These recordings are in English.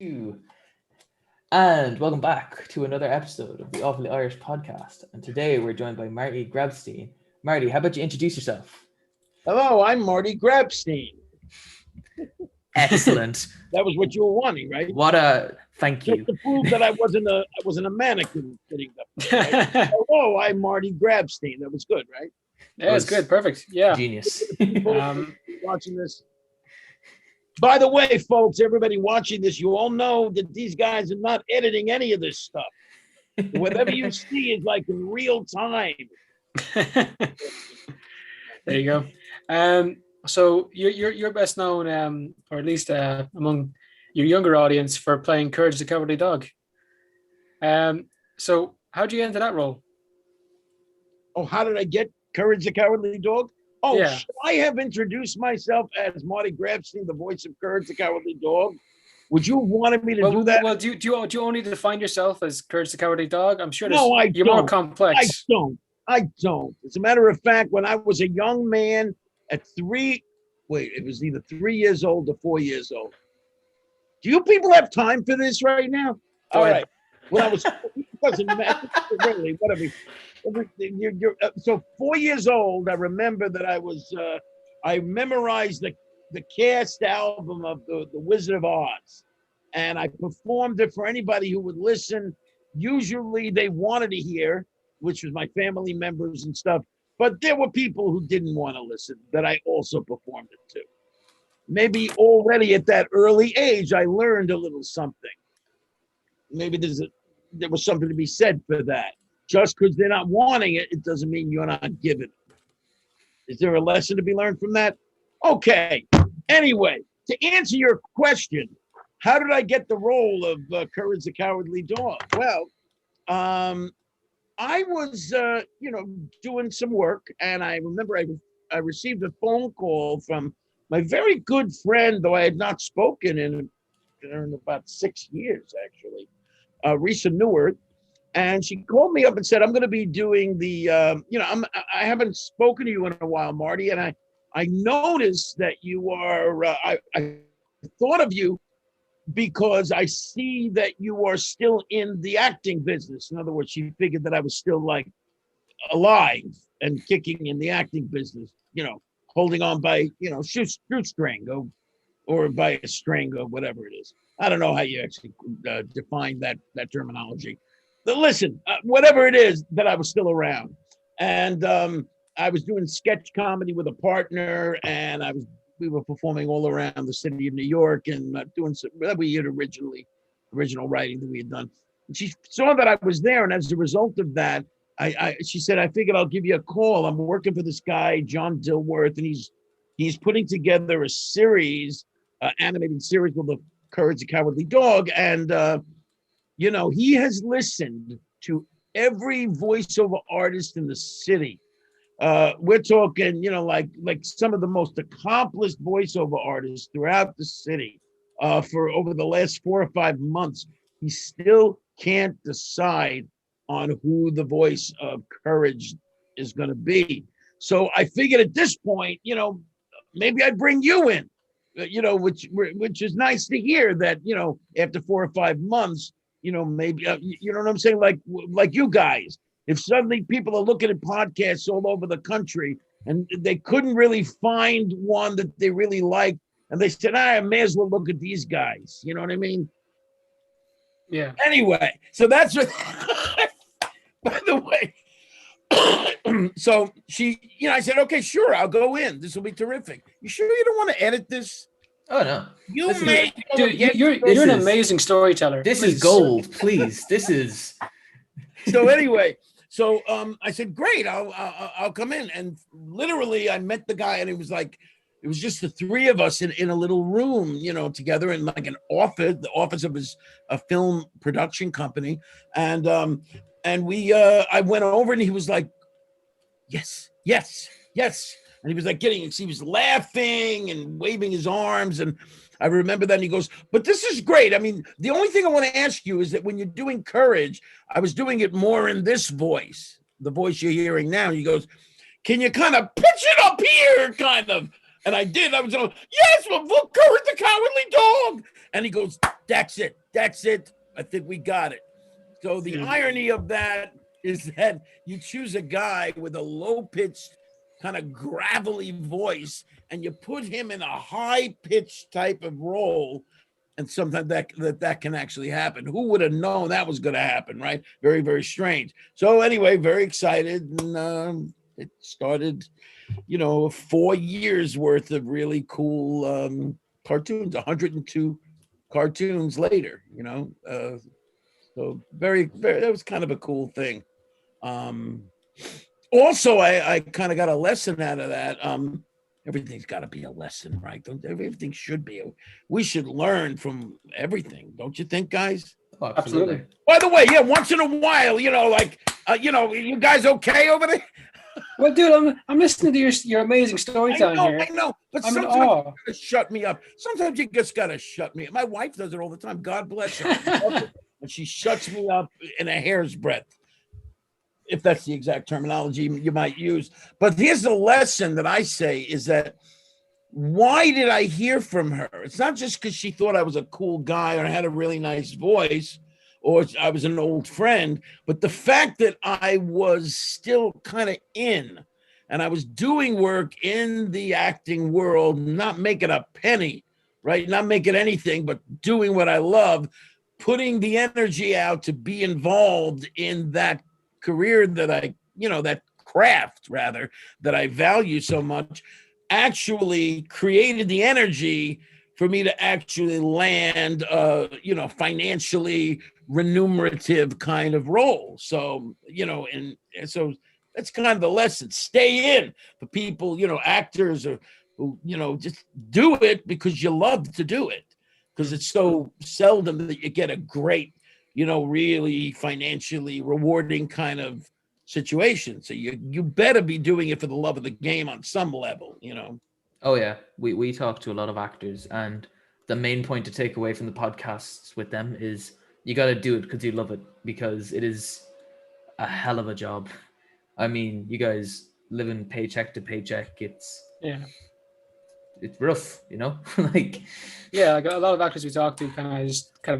you. And welcome back to another episode of the Awfully Irish podcast. And today we're joined by Marty Grabenstein. Marty, how about you introduce yourself? Hello, I'm Marty Grabenstein. Excellent. That was what you were wanting, right? Thank you. Just to prove that I wasn't a mannequin sitting up there, right? Hello, I'm Marty Grabenstein. That was good, right? Yeah, it's good. Perfect. Yeah. Genius. Watching this. By the way, folks, everybody watching this, you all know that these guys are not editing any of this stuff. Whatever you see is like in real time. There you go. So you're best known, or at least among your younger audience, for playing Courage the Cowardly Dog. So how did you get into that role? Oh, how did I get Courage the Cowardly Dog? Oh, yeah. Should I have introduced myself as Marty Grabenstein, the voice of Courage the Cowardly Dog? Would you have wanted me to do that? Well, do you only define yourself as Courage the Cowardly Dog? I'm sure you're more complex. I don't. As a matter of fact, when I was a young man at it was either 3 years old or 4 years old. Do you people have time for this right now? All right. When I was, it doesn't matter, really, whatever. So 4 years old, I remember that I memorized the cast album of the Wizard of Oz, and I performed it for anybody who would listen. Usually they wanted to hear, which was my family members and stuff, but there were people who didn't want to listen that I also performed it to. Maybe already at that early age, I learned a little something. Maybe there was something to be said for that. Just because they're not wanting it, it doesn't mean you're not giving it. Is there a lesson to be learned from that? Okay. Anyway, to answer your question, how did I get the role of Courage the Cowardly Dog? Well, I was, doing some work, and I remember I received a phone call from my very good friend, though I had not spoken in about 6 years, actually, Risa Newert. And she called me up and said, I'm going to be doing I haven't spoken to you in a while, Marty. And I noticed that you are, I thought of you because I see that you are still in the acting business. In other words, she figured that I was still like alive and kicking in the acting business, holding on by, shoestring or by a string or whatever it is. I don't know how you actually define that terminology. But listen, whatever it is, that I was still around. And I was doing sketch comedy with a partner, and we were performing all around the city of New York and doing some that we had original writing that we had done. And she saw that I was there, and as a result of that, she said, I figured I'll give you a call. I'm working for this guy, John Dilworth, and he's putting together a series, animated series called The Courage the Cowardly Dog. And he has listened to every voiceover artist in the city. We're talking, like some of the most accomplished voiceover artists throughout the city for over the last 4 or 5 months. He still can't decide on who the voice of Courage is going to be. So I figured at this point, maybe I'd bring you in, which is nice to hear that, after 4 or 5 months, maybe, you know what I'm saying? Like you guys, if suddenly people are looking at podcasts all over the country and they couldn't really find one that they really liked, and they said, I may as well look at these guys. You know what I mean? Yeah. Anyway, so that's what, by the way, so she, I said, okay, sure, I'll go in. This will be terrific. You sure you don't want to edit this? Oh, no. You're an amazing storyteller. This is gold, please. This is. So anyway, I said, great, I'll come in. And literally I met the guy, and it was just the three of us in a little room, together in like an office, the office of a film production company. And I went over, and he was like, yes. And he was like he was laughing and waving his arms. And I remember that. And he goes, but this is great. I mean, the only thing I want to ask you is that when you're doing Courage, I was doing it more in this voice, the voice you're hearing now. And he goes, can you kind of pitch it up here, kind of? And I did. I was like, yes, well, Courage the Cowardly Dog. And he goes, That's it. I think we got it. So the irony of that is that you choose a guy with a low-pitched, kind of gravelly voice, and you put him in a high-pitched type of role, and sometimes that can actually happen. Who would have known that was going to happen, right? Very, very strange. So anyway, very excited, and it started, 4 years worth of really cool cartoons, 102 cartoons later, so very, very, that was kind of a cool thing. Also, I kind of got a lesson out of that. Everything's got to be a lesson, right? Everything should be. We should learn from everything, don't you think, guys? Oh, absolutely. By the way, yeah, once in a while, you guys okay over there? Well, dude, I'm listening to your amazing storytelling here. I know, but I'm sometimes you gotta shut me up. Sometimes you just gotta shut me up. My wife does it all the time. God bless her. And she shuts me up in a hair's breadth, if that's the exact terminology you might use. But here's the lesson that I say is that, why did I hear from her? It's not just because she thought I was a cool guy or had a really nice voice, or I was an old friend, but the fact that I was still kind of in, and I was doing work in the acting world, not making a penny, right? Not making anything, but doing what I love, putting the energy out to be involved in that career that that craft rather, that I value so much, actually created the energy for me to actually land, financially remunerative kind of role. So, and so that's kind of the lesson. Stay in for people, actors who, just do it because you love to do it. Because it's so seldom that you get a great, really financially rewarding kind of situation. So you better be doing it for the love of the game on some level, Oh yeah, we talk to a lot of actors, and the main point to take away from the podcasts with them is you got to do it because you love it, because it is a hell of a job. I mean, you guys living paycheck to paycheck, it's rough, like a lot of actors we talk to kind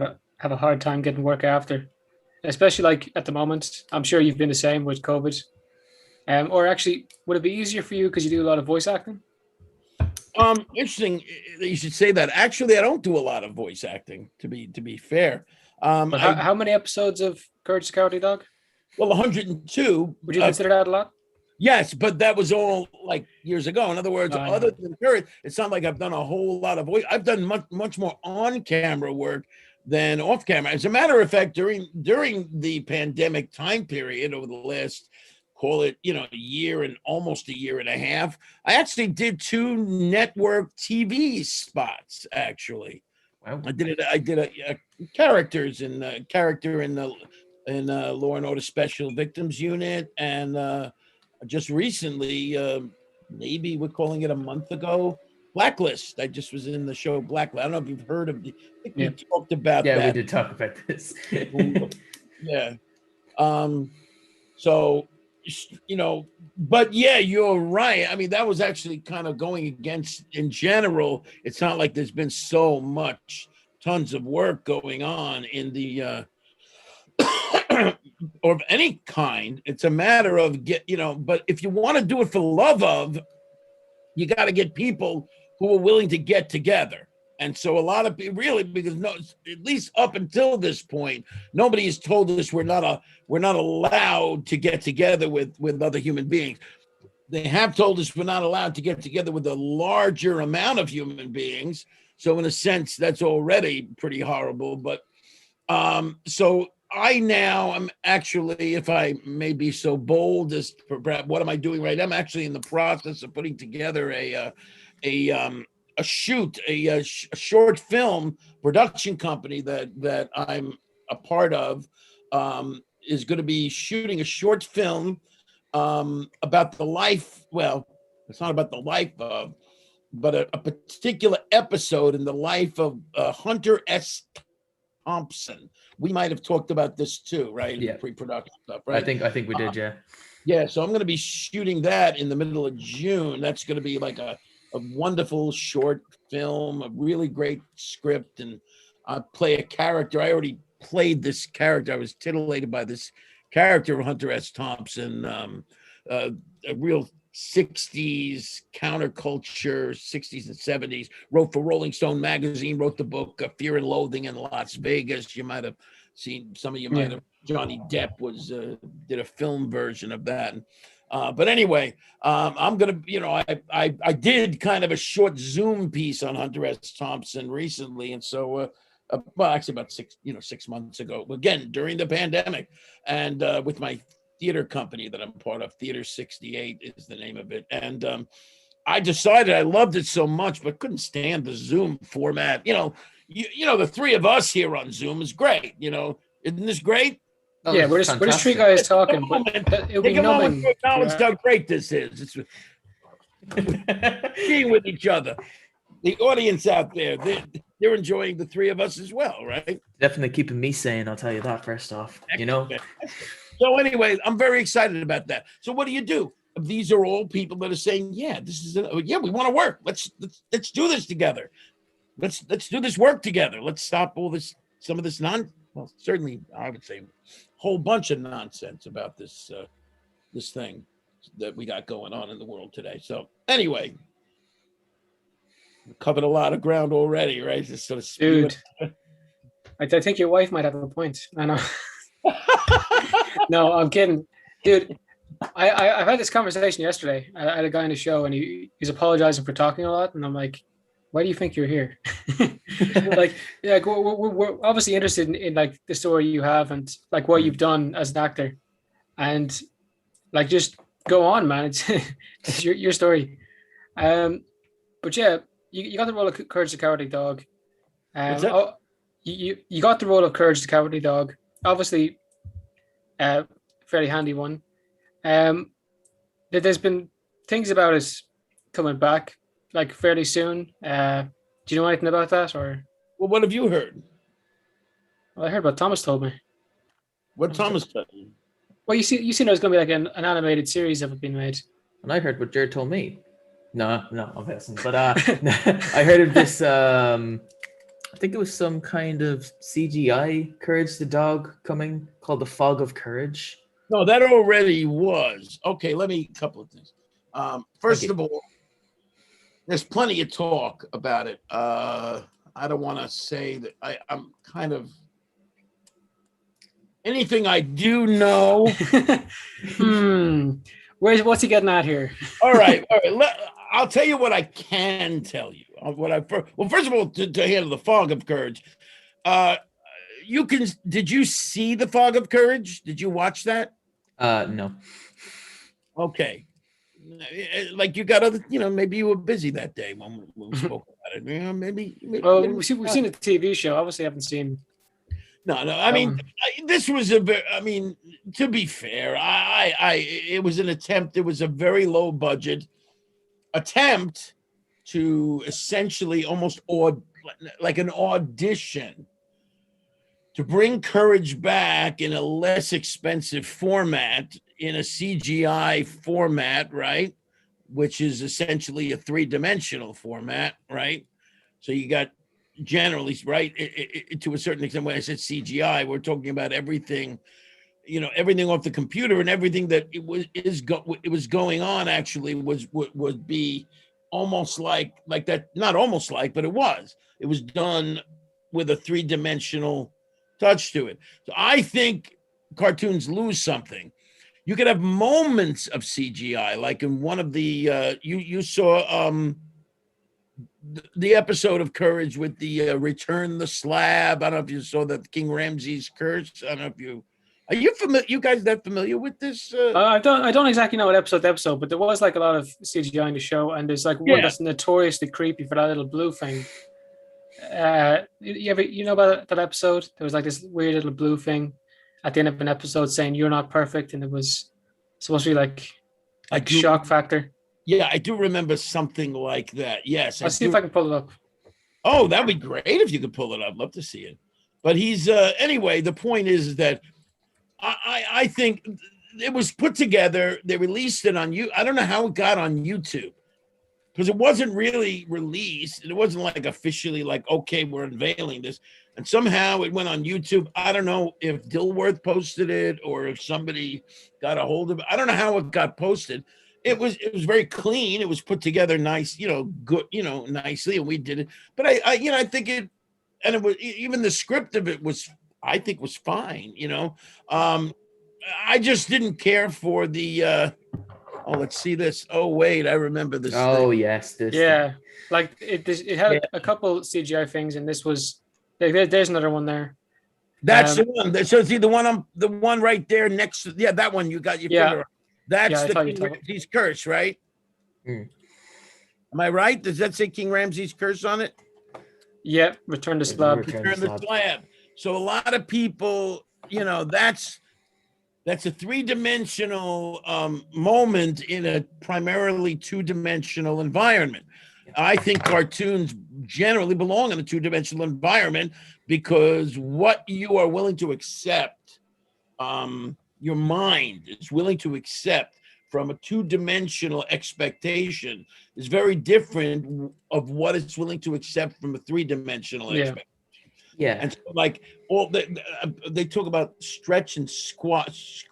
of have a hard time getting work after, especially like at the moment. I'm sure you've been the same with COVID. Or actually, would it be easier for you because you do a lot of voice acting? Interesting that you should say that. Actually, I don't do a lot of voice acting, to be fair. But how many episodes of Courage the Cowardly Dog? Well, 102. Would you consider that a lot? Yes, but that was all like years ago. In other words, other than Courage, it's not like I've done a whole lot of voice. I've done much more on-camera work than off-camera. As a matter of fact, during the pandemic time period, over the last, call it, a year and almost a year and a half, I actually did 2 network TV spots. Actually, wow. I did a characters in the Law and Order Special Victims Unit, and just recently, maybe we're calling it a month ago, Blacklist. I just was in the show Blacklist. I don't know if you've heard of I think we talked about that. Yeah, we did talk about this. Yeah. So, but yeah, you're right. I mean, that was actually kind of going against, in general, it's not like there's been so much, tons of work going on in the, or of any kind. It's a matter of but if you want to do it for the love of, you got to get people who are willing to get together. And so a lot of people really, because at least up until this point, nobody has told us we're not allowed to get together with other human beings. They have told us we're not allowed to get together with a larger amount of human beings. So in a sense, that's already pretty horrible. But so I now am actually, if I may be so bold as perhaps, what am I doing right now? I'm actually in the process of putting together a short film production company that I'm a part of, is going to be shooting a short film about the life. Well, it's not about the life of, but a particular episode in the life of Hunter S. Thompson. We might have talked about this too, right? Yeah. Pre-production stuff, right? I think we did, yeah. Yeah, so I'm going to be shooting that in the middle of June. That's going to be like a wonderful short film, a really great script, and play a character. I already played this character. I was titillated by this character of Hunter S. Thompson, a real 60s counterculture, 60s and 70s, wrote for Rolling Stone magazine, wrote the book Fear and Loathing in Las Vegas. You might have seen, some of you might have, Johnny Depp was did a film version of that. But anyway, I'm gonna, I did kind of a short Zoom piece on Hunter S. Thompson recently, and so well, actually about 6 months ago, again during the pandemic, and with my theater company that I'm part of, Theater 68 is the name of it, and I decided I loved it so much, but couldn't stand the Zoom format. The three of us here on Zoom is great. Isn't this great? Yeah, we're just three guys talking, but it'll be numbing. Acknowledge how great this is. It's being with each other. The audience out there, they're enjoying the three of us as well, right? Definitely keeping me sane, I'll tell you that first off. So anyway, I'm very excited about that. So what do? These are all people that are saying, yeah, we want to work. Let's do this together. Let's do this work together. Let's stop some of this certainly I would say a whole bunch of nonsense about this thing that we got going on in the world today. So anyway, we covered a lot of ground already, right? Just sort of dude. I think your wife might have a point. I know. No, I'm kidding, dude. I've had this conversation yesterday. I had a guy on the show, and he's apologizing for talking a lot, and I'm like, why do you think you're here? We're obviously interested in like the story you have and like what you've done as an actor, and like just go on, man. It's your story. But yeah, you got the role of Courage the Cowardly Dog. You got the role of Courage the Cowardly Dog. Obviously, fairly handy one. There's been things about it coming back like fairly soon. Do you know anything about that, or? Well, what have you heard? Well, I heard what Thomas told me. What Thomas told you? Well, you see, there's going to be like an animated series of it being made. And I heard what Jared told me. No, I'm guessing. But I heard of this. I think it was some kind of CGI Courage the Dog coming called the Fog of Courage. No, that already was. Okay, a couple of things. First of all, there's plenty of talk about it. I don't want to say that I'm kind of anything I do know. What's he getting at here? All right. I'll tell you what I can tell you. First of all, to handle the Fog of Courage, did you see the Fog of Courage? Did you watch that? No. Okay. Like you got other, maybe you were busy that day when we spoke about it. Maybe. Well, we've seen the TV show. Obviously, I haven't seen. No. I mean, this was to be fair, it was an attempt. It was a very low budget attempt to essentially almost like an audition to bring Courage back in a less expensive format, in a CGI format, right? Which is essentially a three-dimensional format, right? So you got generally, right, to a certain extent, when I said CGI, we're talking about everything, everything off the computer, and everything that it was going on actually would be almost like that, not almost like, but it was done with a three-dimensional touch to it. So I think cartoons lose something. You could have moments of CGI, like in one of the you saw the episode of Courage with the Return the Slab. I don't know if you saw that, King Ramses Curse. I don't know if are you familiar? You guys that familiar with this? I don't exactly know what episode, but there was like a lot of CGI in the show, and there's like one that's notoriously creepy for that little blue thing. You know about that episode? There was like this weird little blue thing at the end of an episode saying you're not perfect, and it was supposed to be like shock factor. Yeah, I do remember something like that. Yes, I'll see if I can pull it up. Oh, that'd be great if you could pull it up. Love to see it. But he's anyway. The point is that I think it was put together. They released it on you. I don't know how it got on YouTube. because it wasn't really released. And it wasn't like officially like, okay, we're unveiling this. And somehow it went on YouTube. I don't know if Dilworth posted it or if somebody got a hold of it. I don't know how it got posted. It was very clean. It was put together nice, good, nicely, and we did it. But I think it, and it was even the script of it was, I think, was fine. I just didn't care for the. Oh, let's see this. Oh, wait, I remember this. Oh, thing. yes, this. Yeah, like it had a couple CGI things, and this was there's another one there. That's the one. So see the one right there next to that one you got your finger on. That's the King Ramses curse, right? Mm. Am I right? Does that say King Ramses curse on it? Yep, Return to Slab. Return the Slab. So a lot of people, that's a three-dimensional moment in a primarily two-dimensional environment. I think cartoons generally belong in a two-dimensional environment because what you are willing to accept, your mind is willing to accept from a two-dimensional expectation is very different of what it's willing to accept from a three-dimensional expectation. Yeah. And so, like, they talk about stretch and squash.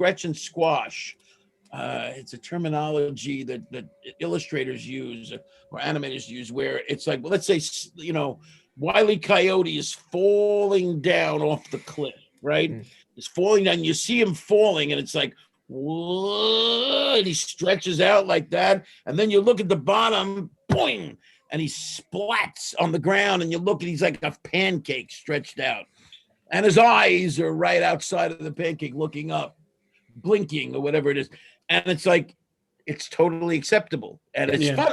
It's a terminology that illustrators use or animators use, where it's like, well, let's say, Wile E. Coyote is falling down off the cliff, right? Mm. He's falling down. You see him falling, and it's like, whoa, and he stretches out like that. And then you look at the bottom, boing, and he splats on the ground, and you look, and he's like a pancake stretched out. And his eyes are right outside of the pancake looking up, blinking or whatever it is. And it's like, it's totally acceptable. And it's fun.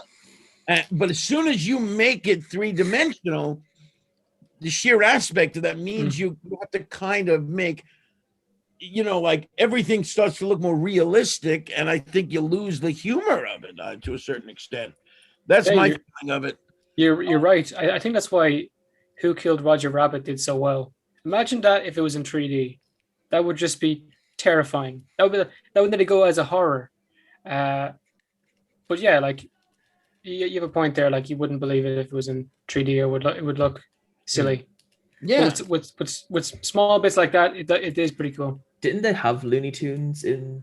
But as soon as you make it three-dimensional, the sheer aspect of that means you have to kind of make, like everything starts to look more realistic. And I think you lose the humor of it to a certain extent. That's my feeling of it. You're right. I think that's why Who Killed Roger Rabbit did so well. Imagine that if it was in 3D. That would just be terrifying. That would let it go as a horror. But yeah, like you have a point there. Like you wouldn't believe it if it was in 3D, or it would look silly. Yeah. With small bits like that, it is pretty cool. Didn't they have Looney Tunes in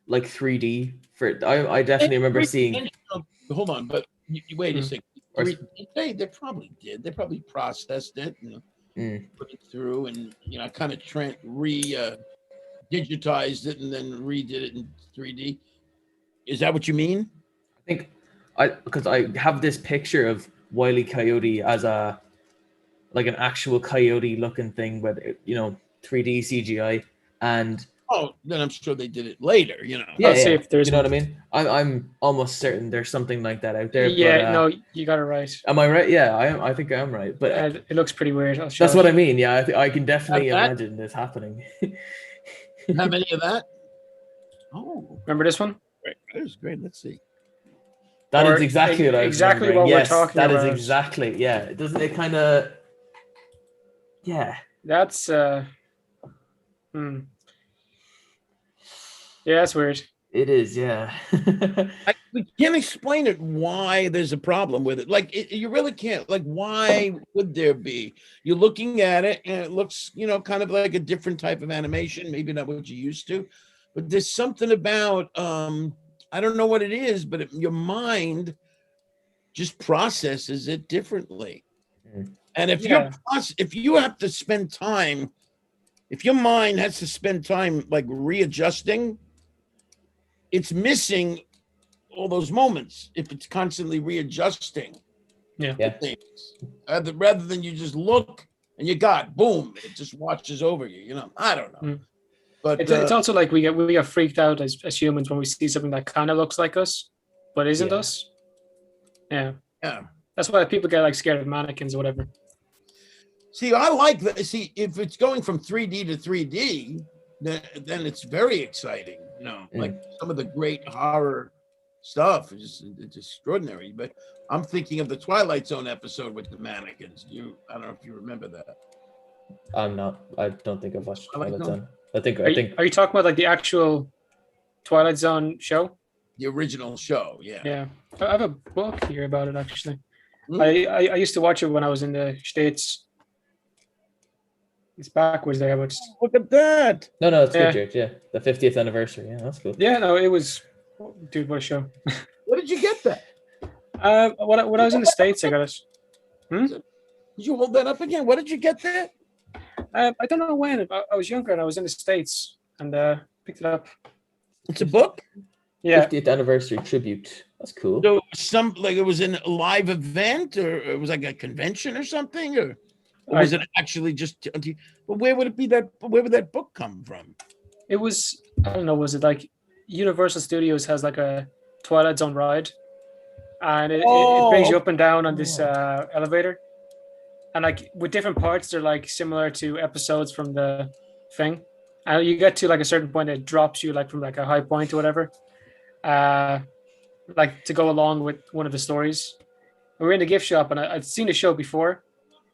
like 3D? I definitely remember seeing. Hold on, but you wait a second. They probably did. They probably processed it and put it through, and kind of digitized it and then redid it in 3D. Is that what you mean? I think because I have this picture of Wile E. Coyote as an actual coyote looking thing with 3D CGI, and then I'm sure they did it later. I'll see if there's. You know what I mean? I'm almost certain there's something like that out there. Yeah, but, no, you got it right. Am I right? Yeah, I think I am right. But it looks pretty weird. That's what I mean. Yeah, I can definitely imagine this happening. Have any of that? Oh, remember this one? Right, that was great. Let's see. That is exactly what I was exactly what we're talking about. That is exactly, yeah. Doesn't it kind of, yeah. That's yeah, that's weird. It is, yeah. We can't explain it why there's a problem with it. Like you really can't. Like, why would there be? You're looking at it and it looks, kind of like a different type of animation. Maybe not what you used to, but there's something about I don't know what it is, but your mind just processes it differently. And if you have to spend time, if your mind has to spend time like readjusting, it's missing all those moments if it's constantly readjusting things. Rather than you just look and you boom, it just watches over you. I don't know. But it's also like we get freaked out as humans when we see something that kind of looks like us, but isn't us. Yeah. That's why people get like scared of mannequins or whatever. See, I like that. See, if it's going from 3D to 3D, then it's very exciting. Like some of the great horror stuff is it's extraordinary. But I'm thinking of the Twilight Zone episode with the mannequins. I don't know if you remember that. I'm not. I don't think I've watched Twilight Zone. I think. Are you talking about like the actual Twilight Zone show? The original show, yeah. Yeah, I have a book here about it actually. Hmm. I used to watch it when I was in the States. It's backwards there, but Look at that. No, it's Yeah. good, Jared. Yeah, the 50th anniversary. Yeah, that's cool. yeah, no, it was, dude, what a show. Where did you get that? When I was in the States, I got it. Did you hold that up again? Where did you get that? I don't know when. I was younger and I was in the States and picked it up. It's a book. Yeah, 50th anniversary tribute. That's cool. So it was in a live event, or it was like a convention or something, or was it actually just? But where would it be that? Where would that book come from? it was. I don't know. Was it like Universal Studios has like a Twilight Zone ride, and it brings you up and down on this elevator, and like with different parts, they're like similar to episodes from the thing, and you get to like a certain point, it drops you like from like a high point or whatever, like to go along with one of the stories. We were in the gift shop, and I'd seen the show before,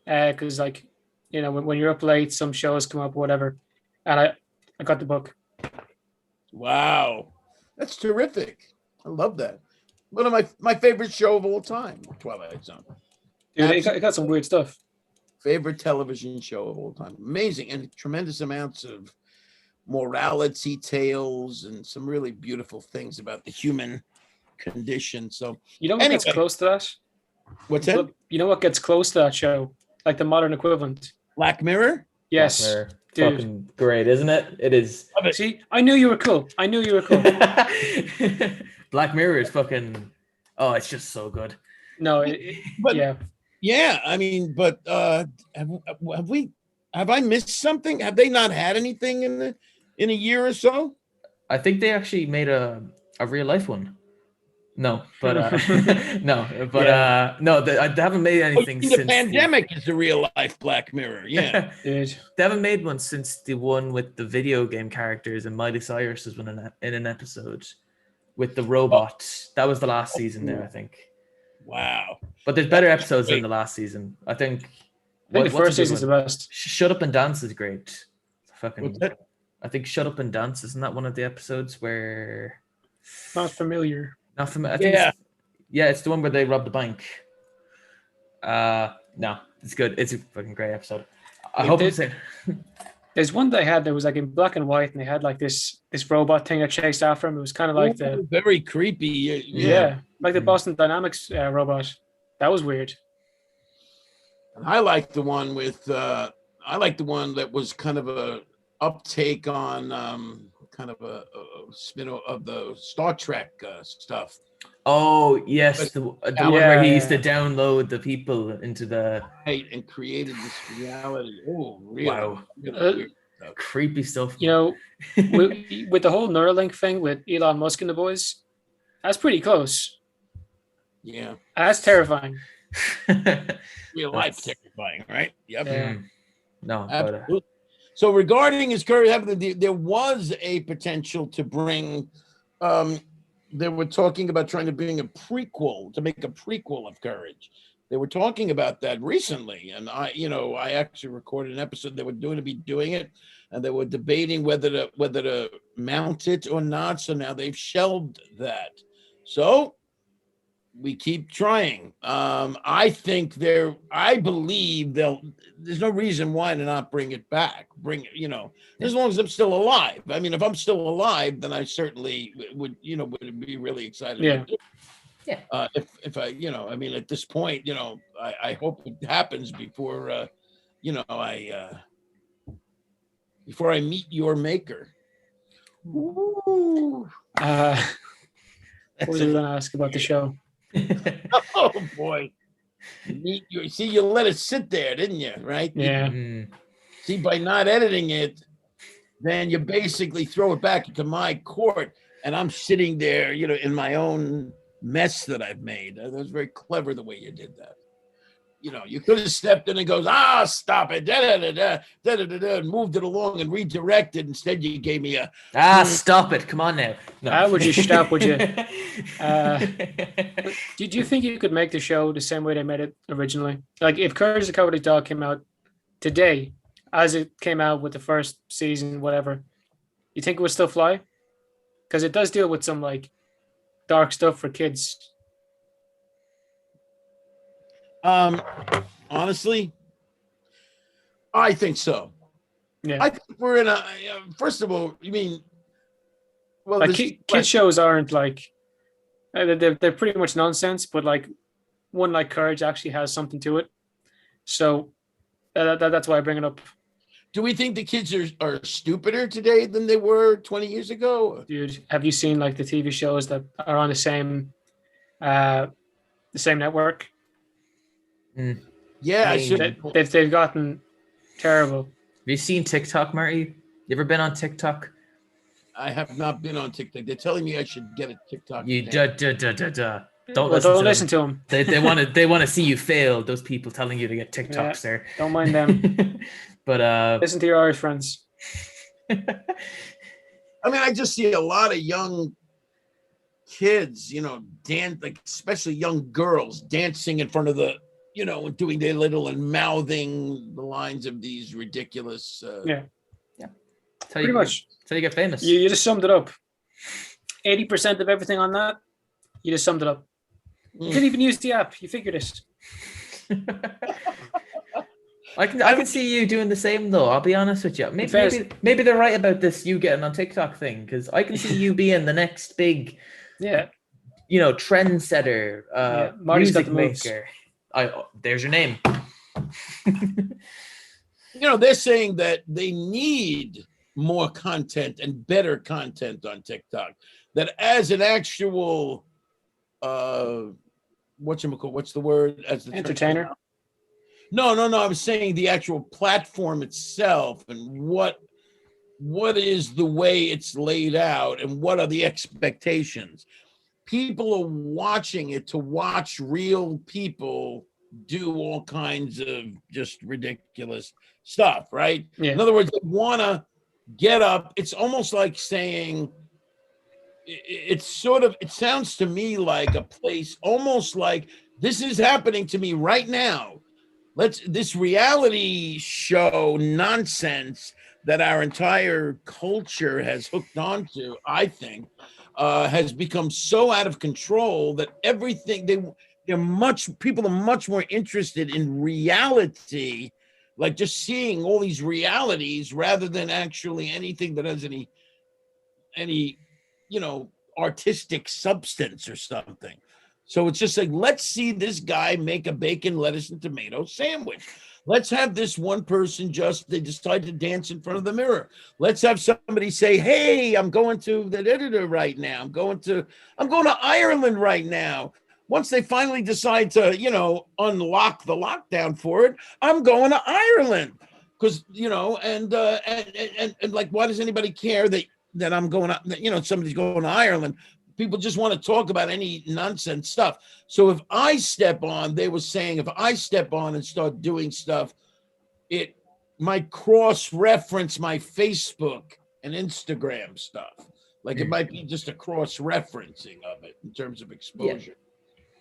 because like, you know, when you're up late, some shows come up or whatever, and I got the book. Wow, that's terrific. I love that. One of my favorite show of all time, Twilight Zone. Dude, it got some weird stuff. Favorite television show of all time. Amazing, and tremendous amounts of morality tales and some really beautiful things about the human condition. So You know what gets Anyway. close to that? what's that? You know what gets close to that show? Like the modern equivalent. Black Mirror? Yes, Black Mirror. dude. Fucking great, isn't it? It is. See, I knew you were cool. I knew you were cool. Black Mirror is fucking. Oh, it's just so good. No, But yeah. yeah, I mean, but have I missed something? Have they not had anything in a year or so? I think they actually made a real life one. No, but no, they haven't made anything The since pandemic is the real life Black Mirror. Yeah. Dude. They haven't made one since the one with the video game characters, and Miley Cyrus was in an episode with the robot. That was the last season there, I think. Wow. But there's better episodes in the last season. I think. I think the first season's the best. Shut Up and Dance is great. Fucking. What's that? I think Shut Up and Dance, isn't that one of the episodes where? Not familiar. Not familiar. I think it's the one where they rob the bank. No, it's good. It's a fucking great episode. I hope it's it. There's one they had that was like in black and white, and they had like this robot thing that chased after him. It was kind of like the very creepy. yeah, like the Boston Dynamics robot. That was weird. I like the one with I like the one that was kind of a uptake on kind of a spin of the Star Trek stuff. Oh yes, the one where he used to download the people into the and created this reality. Oh, really? Wow. Weird stuff. Creepy stuff. You know, with the whole Neuralink thing with Elon Musk and the boys, that's pretty close. Yeah. That's terrifying. Real life terrifying, right? Yep. Yeah. No, absolutely. So regarding his courage, there was a potential to bring. They were talking about trying to bring to make a prequel of Courage. They were talking about that recently, and I actually recorded an episode. They were going to be doing it, and they were debating whether to mount it or not. So now they've shelved that. So we keep trying. I believe there's no reason why to not bring it back. As long as I'm still alive. I mean, if I'm still alive, then I certainly would be really excited. Yeah. Yeah. If I, I mean, at this point, I hope it happens before, before I meet your maker. Ooh. What was I going to ask about the show? Oh boy! You let it sit there, didn't you? Right? Yeah. See, by not editing it, then you basically throw it back into my court, and I'm sitting there, in my own mess that I've made. That was very clever the way you did that. You could have stepped in and goes, stop it, and moved it along and redirected. Instead, you gave me a stop it. Come on now. No. Would you stop? Would you? Do you think you could make the show the same way they made it originally? Like if Courage the Cowardly Dog came out today, as it came out with the first season, whatever, you think it would still fly? Because it does deal with some like dark stuff for kids? Honestly, I think so. Yeah. I think we're in a. First of all, you mean? Well, Like kid shows aren't like they're pretty much nonsense, but like one like Courage actually has something to it. So that's why I bring it up. Do we think the kids are stupider today than they were 20 years ago? Dude, have you seen like the TV shows that are on the same network? Yeah, I should. They've gotten terrible. Have you seen TikTok, Marty? You ever been on TikTok? I have not been on TikTok. They're telling me I should get a TikTok. You Don't listen to them. They want to see you fail. Those people telling you to get TikToks there. Don't mind them. But listen to your Irish friends. I mean, I just see a lot of young kids, dance, like especially young girls dancing in front of the, doing their little and mouthing the lines of these ridiculous. Yeah. Pretty much. That's how you get famous. You just summed it up. 80% of everything on that, you just summed it up. You didn't even use the app. You figured it. I can see you doing the same though. I'll be honest with you. Maybe they're right about this you getting on TikTok thing, because I can see you being the next big, trendsetter, Marty's got music the maker. There's your name. They're saying that they need more content and better content on TikTok. That as an actual, what's the word? As the entertainer. No. I was saying the actual platform itself and what is the way it's laid out and what are the expectations. People are watching it to watch real people do all kinds of just ridiculous stuff, right? Yeah. In other words, they want to get up. It's almost like saying, it sounds to me like a place, almost like this is happening to me right now. This reality show nonsense that our entire culture has hooked onto, I think, has become so out of control that everything people are much more interested in reality, like just seeing all these realities rather than actually anything that has any artistic substance or something. So it's just like, let's see this guy make a bacon, lettuce, and tomato sandwich. Let's have this one person they decide to dance in front of the mirror. Let's have somebody say, hey, I'm going to the editor right now. I'm going to Ireland right now. Once they finally decide to, unlock the lockdown for it, I'm going to Ireland. Because, and like, why does anybody care that I'm going to, somebody's going to Ireland? People just want to talk about any nonsense stuff. So if I step on, they were saying, if I step on and start doing stuff, it might cross-reference my Facebook and Instagram stuff. Like it might be just a cross-referencing of it in terms of exposure.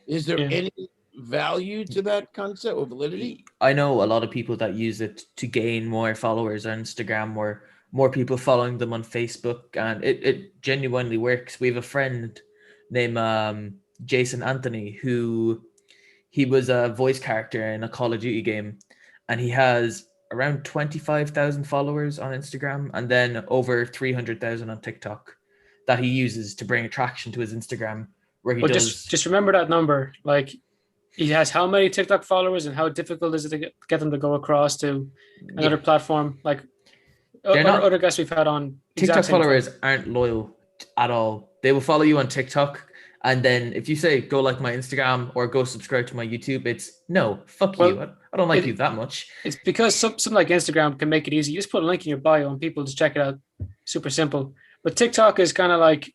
Yeah. Is there any value to that concept or validity? I know a lot of people that use it to gain more followers on Instagram or more people following them on Facebook, and it genuinely works. We have a friend named Jason Anthony he was a voice character in a Call of Duty game, and he has around 25,000 followers on Instagram and then over 300,000 on TikTok that he uses to bring attraction to his Instagram, where he does. Just remember that number. Like, he has how many TikTok followers, and how difficult is it to get them to go across to another platform? Like, other guests we've had on TikTok followers aren't loyal at all. They will follow you on TikTok, and then if you say go like my Instagram or go subscribe to my YouTube, it's no, fuck you. I don't like you that much. It's because something like Instagram can make it easy. You just put a link in your bio and people just check it out. Super simple. But TikTok is kind of like,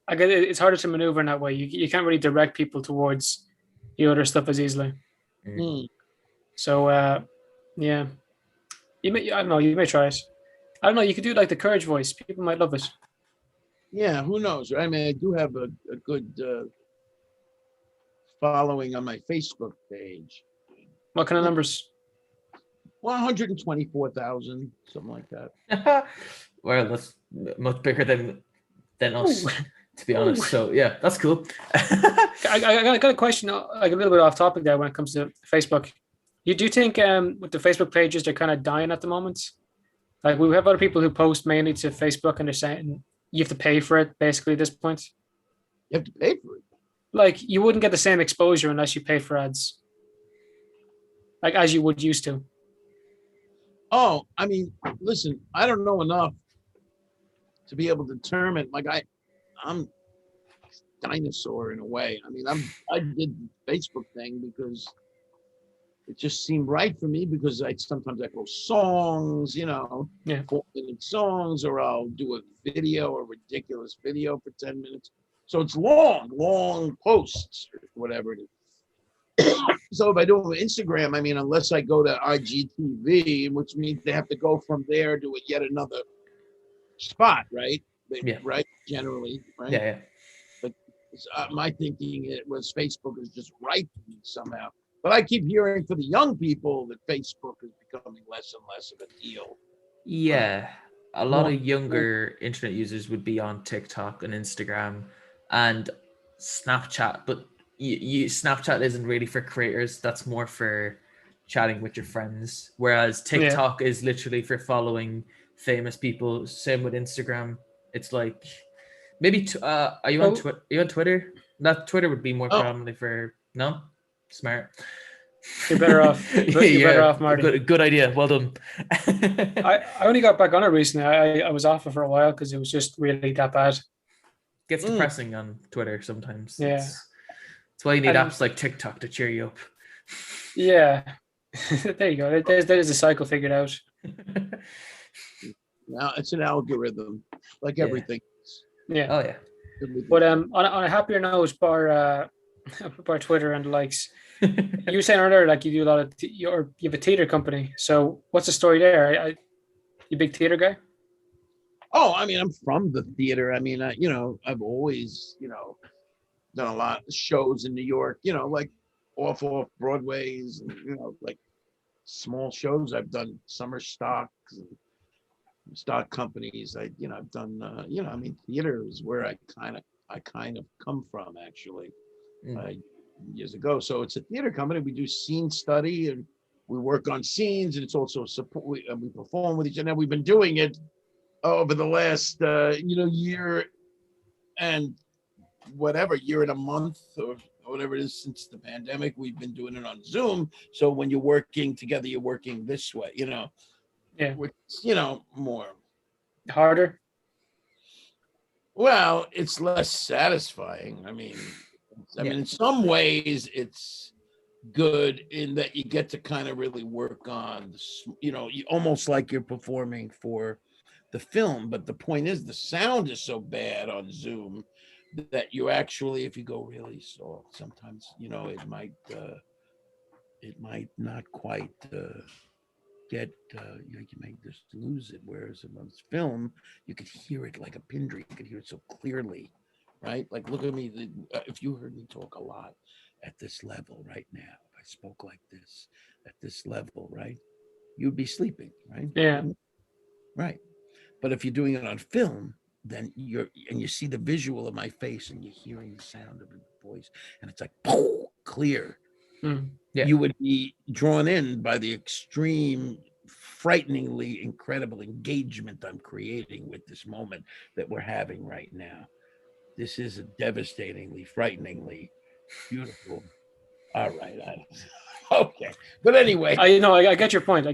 I guess it's harder to maneuver in that way. You can't really direct people towards the other stuff as easily. So yeah. I don't know. You may try it. I don't know. You could do like the Courage voice. People might love it. Yeah, who knows? I mean, I do have a good following on my Facebook page. What kind of numbers? 124,000, something like that. Well, that's much bigger than us. to be honest. So yeah, that's cool. I got a question, like a little bit off topic there when it comes to Facebook. Do you think with the Facebook pages they're kind of dying at the moment? Like we have other people who post mainly to Facebook and they're saying you have to pay for it basically at this point. You have to pay for it. Like you wouldn't get the same exposure unless you pay for ads. Like as you would used to. Oh, I mean, listen, I don't know enough to be able to determine. Like I'm a dinosaur in a way. I mean, I did the Facebook thing because it just seemed right for me because sometimes I post songs, 4-minute songs, or I'll do a video, a ridiculous video for 10 minutes. So it's long posts or whatever it is. So if I do it with Instagram, I mean, unless I go to IGTV, which means they have to go from there to yet another spot, right? Yeah. Right. Generally, right? Yeah. But my thinking it was Facebook is just right for me somehow. But I keep hearing for the young people that Facebook is becoming less and less of a deal. Yeah. A lot of younger internet users would be on TikTok and Instagram and Snapchat, but Snapchat isn't really for creators. That's more for chatting with your friends. Whereas TikTok is literally for following famous people. Same with Instagram. It's like maybe are you on Twitter? Are you on Twitter? That Twitter would be more predominantly for no. Smart. You're better off. You're better off, Marty. Good idea. Well done. I only got back on it recently. I was off it for a while because it was just really that bad. Gets depressing on Twitter sometimes. Yeah. That's why you need apps like TikTok to cheer you up. Yeah. There you go. There's a cycle figured out. Now it's an algorithm, like everything. Yeah. Oh yeah. But on a happier note, bar Twitter and the likes. You were saying earlier, like you do a lot of you have a theater company. So what's the story there? You big theater guy? Oh, I mean, I'm from the theater. I mean, I've always, done a lot of shows in New York. Like off Broadways, and like small shows. I've done summer stocks and stock companies. I've done. I mean, theater is where I kind of come from actually. Years ago. So it's a theater company. We do scene study and we work on scenes, and it's also support. We perform with each other. We've been doing it over the last year and year and a month or whatever it is since the pandemic. We've been doing it on Zoom. So when you're working together, you're working this way. Yeah. Which more harder. Well, it's less satisfying. I mean, in some ways it's good in that you get to kind of really work on, you almost like you're performing for the film. But the point is the sound is so bad on Zoom that you actually, if you go really soft, sometimes, it might not quite get, you might just lose it. Whereas on film, you could hear it like a pin drop. You could hear it so clearly. Right? Like, look at me. If you heard me talk a lot at this level right now, if I spoke like this at this level, right, you'd be sleeping, right? Yeah. Right. But if you're doing it on film, then you see the visual of my face and you're hearing the sound of the voice, and it's like clear. Yeah. You would be drawn in by the extreme, frighteningly incredible engagement I'm creating with this moment that we're having right now. This is a devastatingly, frighteningly beautiful. All right. Okay. But anyway. I get your point.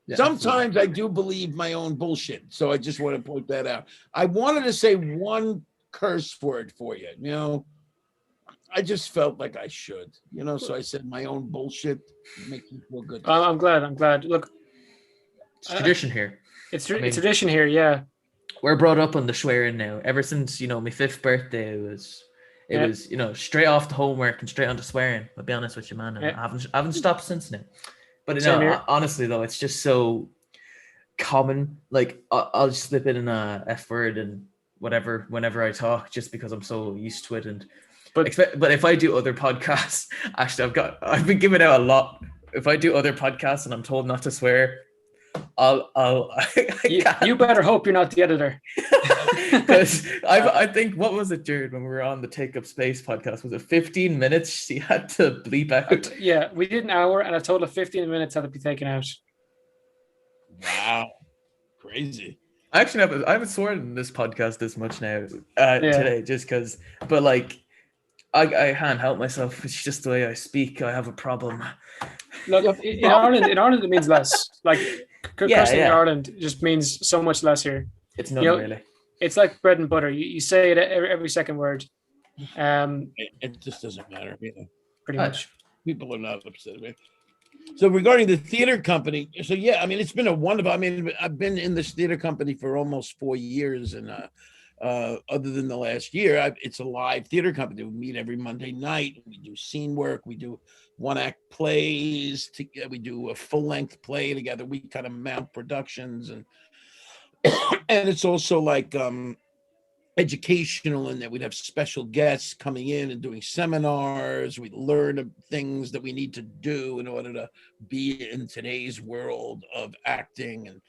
Yeah, sometimes I do believe my own bullshit. So I just want to point that out. I wanted to say one curse word for you. I just felt like I should. So I said my own bullshit. Makes me feel good. I'm glad. Look. It's tradition here. It's tradition here, yeah. We're brought up on the swearing now. Ever since, my 5th birthday, it was straight off the homework and straight on to swearing. I'll be honest with you, man. And I haven't stopped since now. But honestly though, it's just so common. Like I'll just slip in a F word and whatever whenever I talk, just because I'm so used to it. But if I do other podcasts, actually I've been giving out a lot. If I do other podcasts and I'm told not to swear, you better hope you're not the editor. Because I think, what was it, Jared, when we were on the Take Up Space podcast? Was it 15 minutes she had to bleep out? Yeah, we did an hour, and a total of 15 minutes had to be taken out. Wow, crazy. I haven't sworn in this podcast this much now Yeah. today, just because. But like, I can't help myself. It's just the way I speak. I have a problem. Look, in Ireland it means less. Like cursing in yeah. Ireland just means so much less here. It's none, You know, really. It's like bread and butter. You say it every second word. It just doesn't matter. Pretty much. People are not upset with me. So regarding the theater company, so yeah, I mean, it's been a wonderful. I mean, I've been in this theater company for almost 4 years, and other than the last year, it's a live theater company. We meet every Monday night. We do scene work. We do one-act plays. We do a full-length play together. We kind of mount productions, and and it's also like educational in that we'd have special guests coming in and doing seminars. We learn things that we need to do in order to be in today's world of acting, and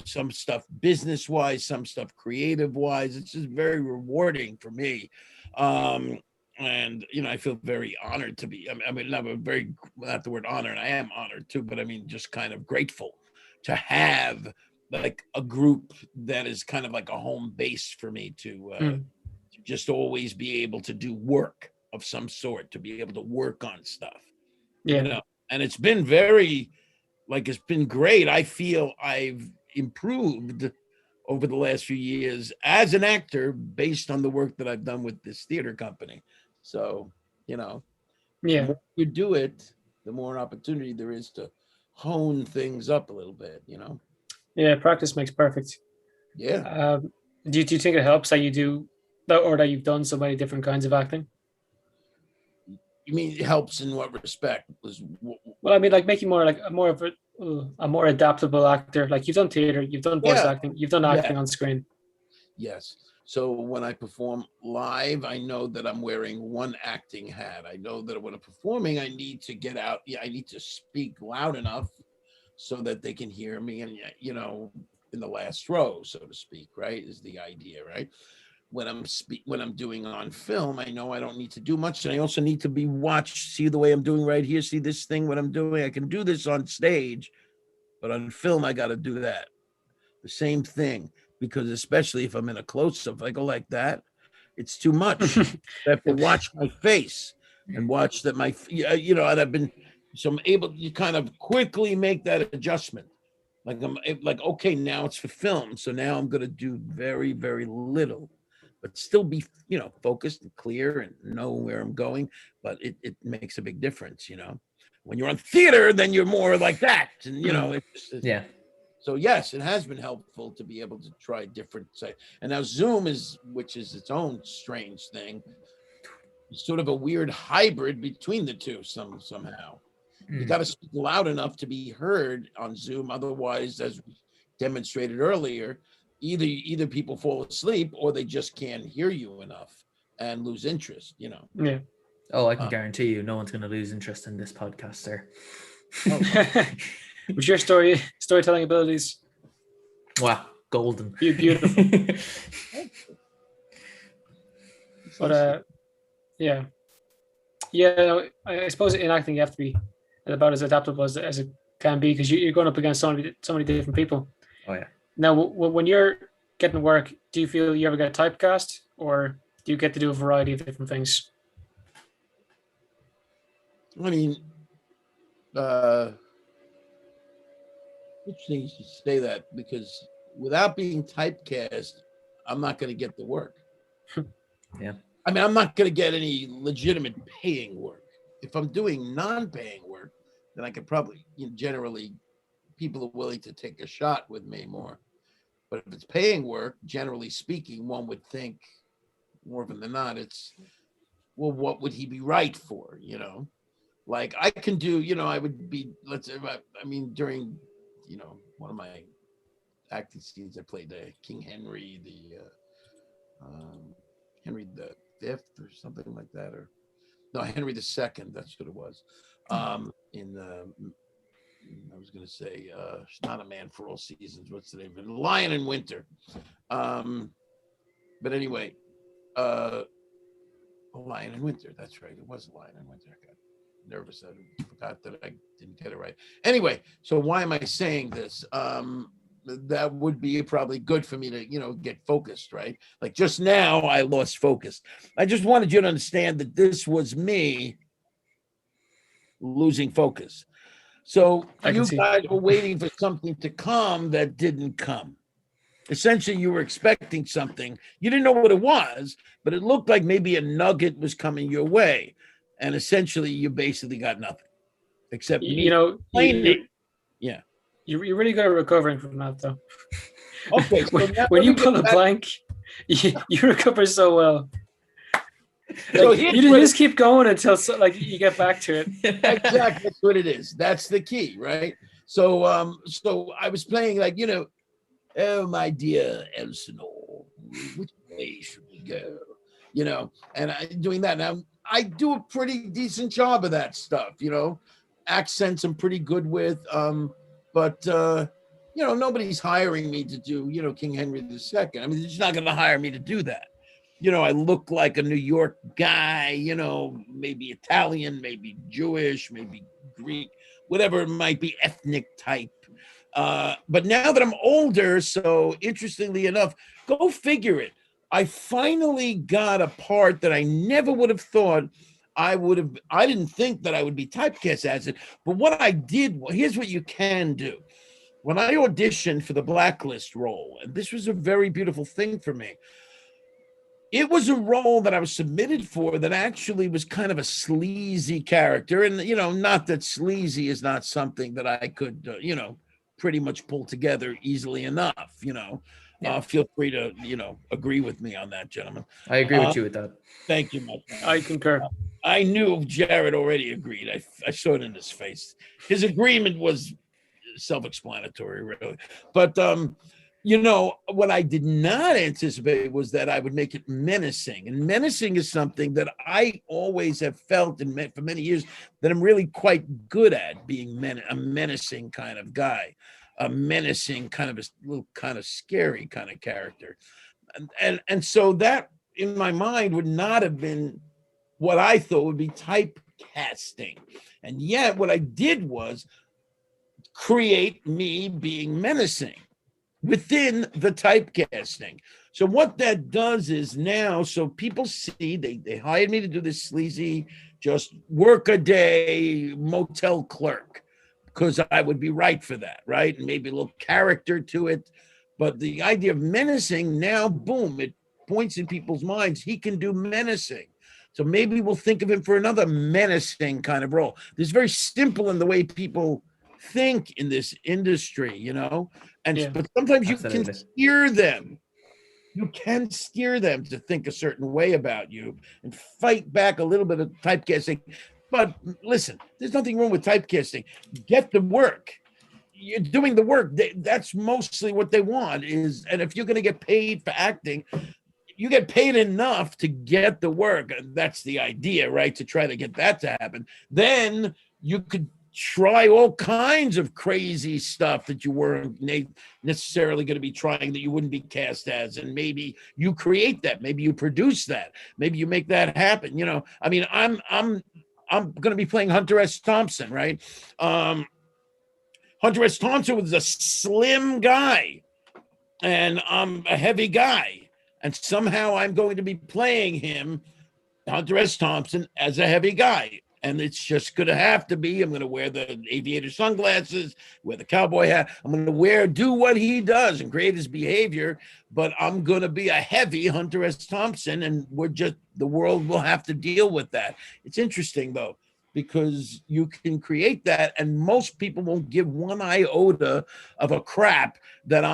some stuff business wise, some stuff creative wise. It's just very rewarding for me. And I feel very honored to be, not the word honored, I am honored too, but I mean just kind of grateful to have like a group that is kind of like a home base for me to just always be able to do work of some sort, to be able to work on stuff. Yeah. And it's been it's been great. I feel I've improved over the last few years as an actor based on the work that I've done with this theater company. So, the more you do it, the more opportunity there is to hone things up a little bit, Yeah, practice makes perfect. Yeah. Do you think it helps that you do that, or that you've done so many different kinds of acting? You mean it helps in what respect? Well, I mean, like making more like a more adaptable actor. Like you've done theater, you've done voice acting, you've done acting on screen. Yes. So when I perform live, I know that I'm wearing one acting hat. I know that when I'm performing, I need to get out. Yeah, I need to speak loud enough so that they can hear me, and in the last row, so to speak, right, is the idea, right? When I'm doing on film, I know I don't need to do much, and I also need to be watched. See the way I'm doing right here. See this thing, what I'm doing. I can do this on stage, but on film, I got to do that. The same thing, because especially if I'm in a close-up, if I go like that, it's too much. I have to watch my face and watch that and I've been. So I'm able to kind of quickly make that adjustment. Like I'm like, okay, now it's for film. So now I'm going to do very, very little, but still be, focused and clear and know where I'm going. But it makes a big difference, When you're on theater, then you're more like that. And, yeah. So yes, it has been helpful to be able to try different sites. And now Zoom which is its own strange thing. It's sort of a weird hybrid between the two somehow. You got to speak loud enough to be heard on Zoom. Otherwise, as we demonstrated earlier, either people fall asleep or they just can't hear you enough and lose interest, Yeah. Oh, I can guarantee you no one's going to lose interest in this podcast, sir. With your storytelling abilities. Wow, golden. Beautiful. But yeah. I suppose in acting you have to be about as adaptable as it can be, because you're going up against so many different people. Oh yeah. Now, when you're getting work, do you feel you ever get typecast, or do you get to do a variety of different things? I mean, interesting you should say that, because without being typecast, I'm not going to get the work. Yeah. I mean, I'm not going to get any legitimate paying work. If I'm doing non-paying work, then I could probably, generally, people are willing to take a shot with me more. But if it's paying work, generally speaking, one would think more often than not, it's, well, what would he be right for? Like I can do, I would be, let's say, I mean, during, one of my acting scenes, I played King Henry, Henry the Fifth or something like that, or no, Henry the Second. That's what it was. I was going to say, not A Man for All Seasons. What's the name of it? Lion in Winter. But anyway, Lion in Winter. That's right. It was Lion in Winter. I got nervous. I forgot that I didn't get it right. Anyway, so why am I saying this? That would be probably good for me to, get focused, right? Like just now, I lost focus. I just wanted you to understand that this was me losing focus. So you guys were waiting for something to come that didn't come. Essentially, you were expecting something. You didn't know what it was, but it looked like maybe a nugget was coming your way. And essentially, you basically got nothing except me. Yeah. You're really good at recovering from that, though. Okay. So when you pull a blank, you recover so well. So you just keep going until you get back to it. Exactly. That's what it is. That's the key, right? So so I was playing oh, my dear Elsinore, which way should we go? And I'm doing that. Now, I do a pretty decent job of that stuff, accents I'm pretty good with. But nobody's hiring me to do, King Henry II. I mean, they're just not going to hire me to do that. I look like a New York guy, maybe Italian, maybe Jewish, maybe Greek, whatever it might be, ethnic type. But now that I'm older, so interestingly enough, go figure it. I finally got a part that I never would have thought I didn't think that I would be typecast as it. But what I did, here's what you can do. When I auditioned for the Blacklist role, and this was a very beautiful thing for me, it was a role that I was submitted for that actually was kind of a sleazy character. And, not that sleazy is not something that I could, pretty much pull together easily enough, Yeah. Feel free to, agree with me on that, gentlemen. I agree with you with that. Thank you, my friend. I concur. I knew Jared already agreed. I saw it in his face. His agreement was self-explanatory, really. But, what I did not anticipate was that I would make it menacing. And menacing is something that I always have felt for many years that I'm really quite good at, being a menacing kind of guy, a menacing kind of a little kind of scary kind of character. And so that in my mind would not have been what I thought would be typecasting. And yet what I did was create me being menacing within the typecasting. So what that does is now, so people see, they hired me to do this sleazy, just work a day motel clerk, because I would be right for that, right? And maybe a little character to it. But the idea of menacing now, boom, it points in people's minds, he can do menacing. So maybe we'll think of him for another menacing kind of role. This is very simple in the way people think in this industry, but sometimes you can steer them. You can steer them to think a certain way about you and fight back a little bit of typecasting. But listen, there's nothing wrong with typecasting. Get the work. You're doing the work. That's mostly what they want is, and if you're going to get paid for acting, you get paid enough to get the work. That's the idea, right? To try to get that to happen. Then you could try all kinds of crazy stuff that you weren't necessarily going to be trying, that you wouldn't be cast as, and maybe you create that, maybe you produce that, maybe you make that happen. I mean, I'm going to be playing Hunter S. Thompson, right? Hunter S. Thompson was a slim guy, and I'm a heavy guy, and somehow I'm going to be playing him, Hunter S. Thompson, as a heavy guy. And it's just going to have to be, I'm going to wear the aviator sunglasses, wear the cowboy hat. I'm going to do what he does and create his behavior, but I'm going to be a heavy Hunter S. Thompson, and the world will have to deal with that. It's interesting, though, because you can create that, and most people won't give one iota of a crap that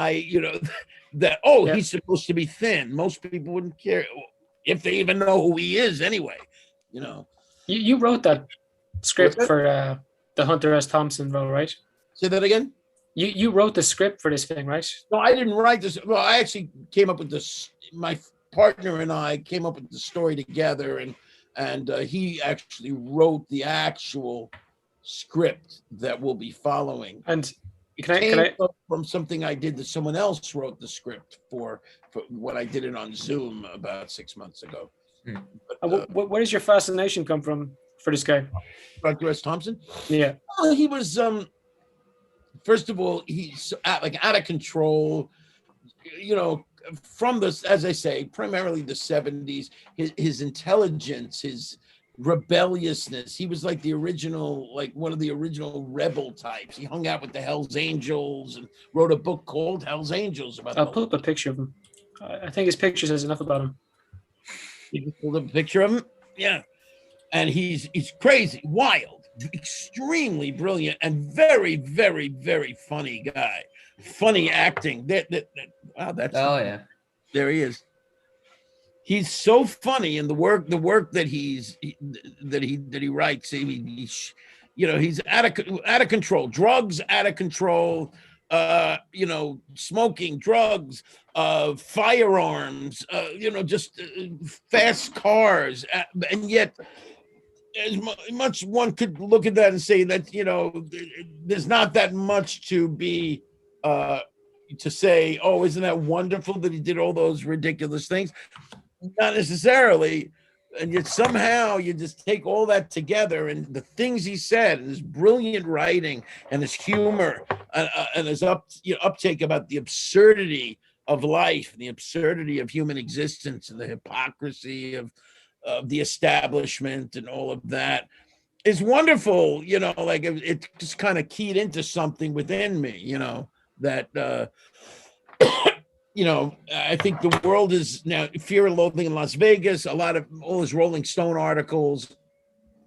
he's supposed to be thin. Most people wouldn't care if they even know who he is anyway, You wrote that script for the Hunter S. Thompson role, right? Say that again? You wrote the script for this thing, right? No, I didn't write this. Well, I actually came up with this. My partner and I came up with the story together, and he actually wrote the actual script that we'll be following. And came from something I did that someone else wrote the script for when I did it on Zoom about 6 months ago. But, where does your fascination come from for this guy? Dr. S. Thompson? Yeah. Well, he was, first of all, he's out of control, from this, as I say, primarily the 70s, his intelligence, his rebelliousness. He was like one of the original rebel types. He hung out with the Hells Angels and wrote a book called Hells Angels about. I'll pull up a picture of him. I think his picture says enough about him. You can pull up a picture of him? Yeah. And he's crazy, wild, extremely brilliant, and very, very, very funny guy. Funny acting. Wow, oh yeah. There he is. He's so funny in the work that he writes. He's out of control. Drugs out of control. Smoking, drugs, firearms. Just fast cars, and yet, as much one could look at that and say that there's not that much to be to say. Oh, isn't that wonderful that he did all those ridiculous things? Not necessarily, and yet somehow you just take all that together, and the things he said, and his brilliant writing, and his humor, and his uptake about the absurdity of life, and the absurdity of human existence, and the hypocrisy of the establishment, and all of that is wonderful. It just kind of keyed into something within me. That. I think the world is now Fear and Loathing in Las Vegas, a lot of all his Rolling Stone articles,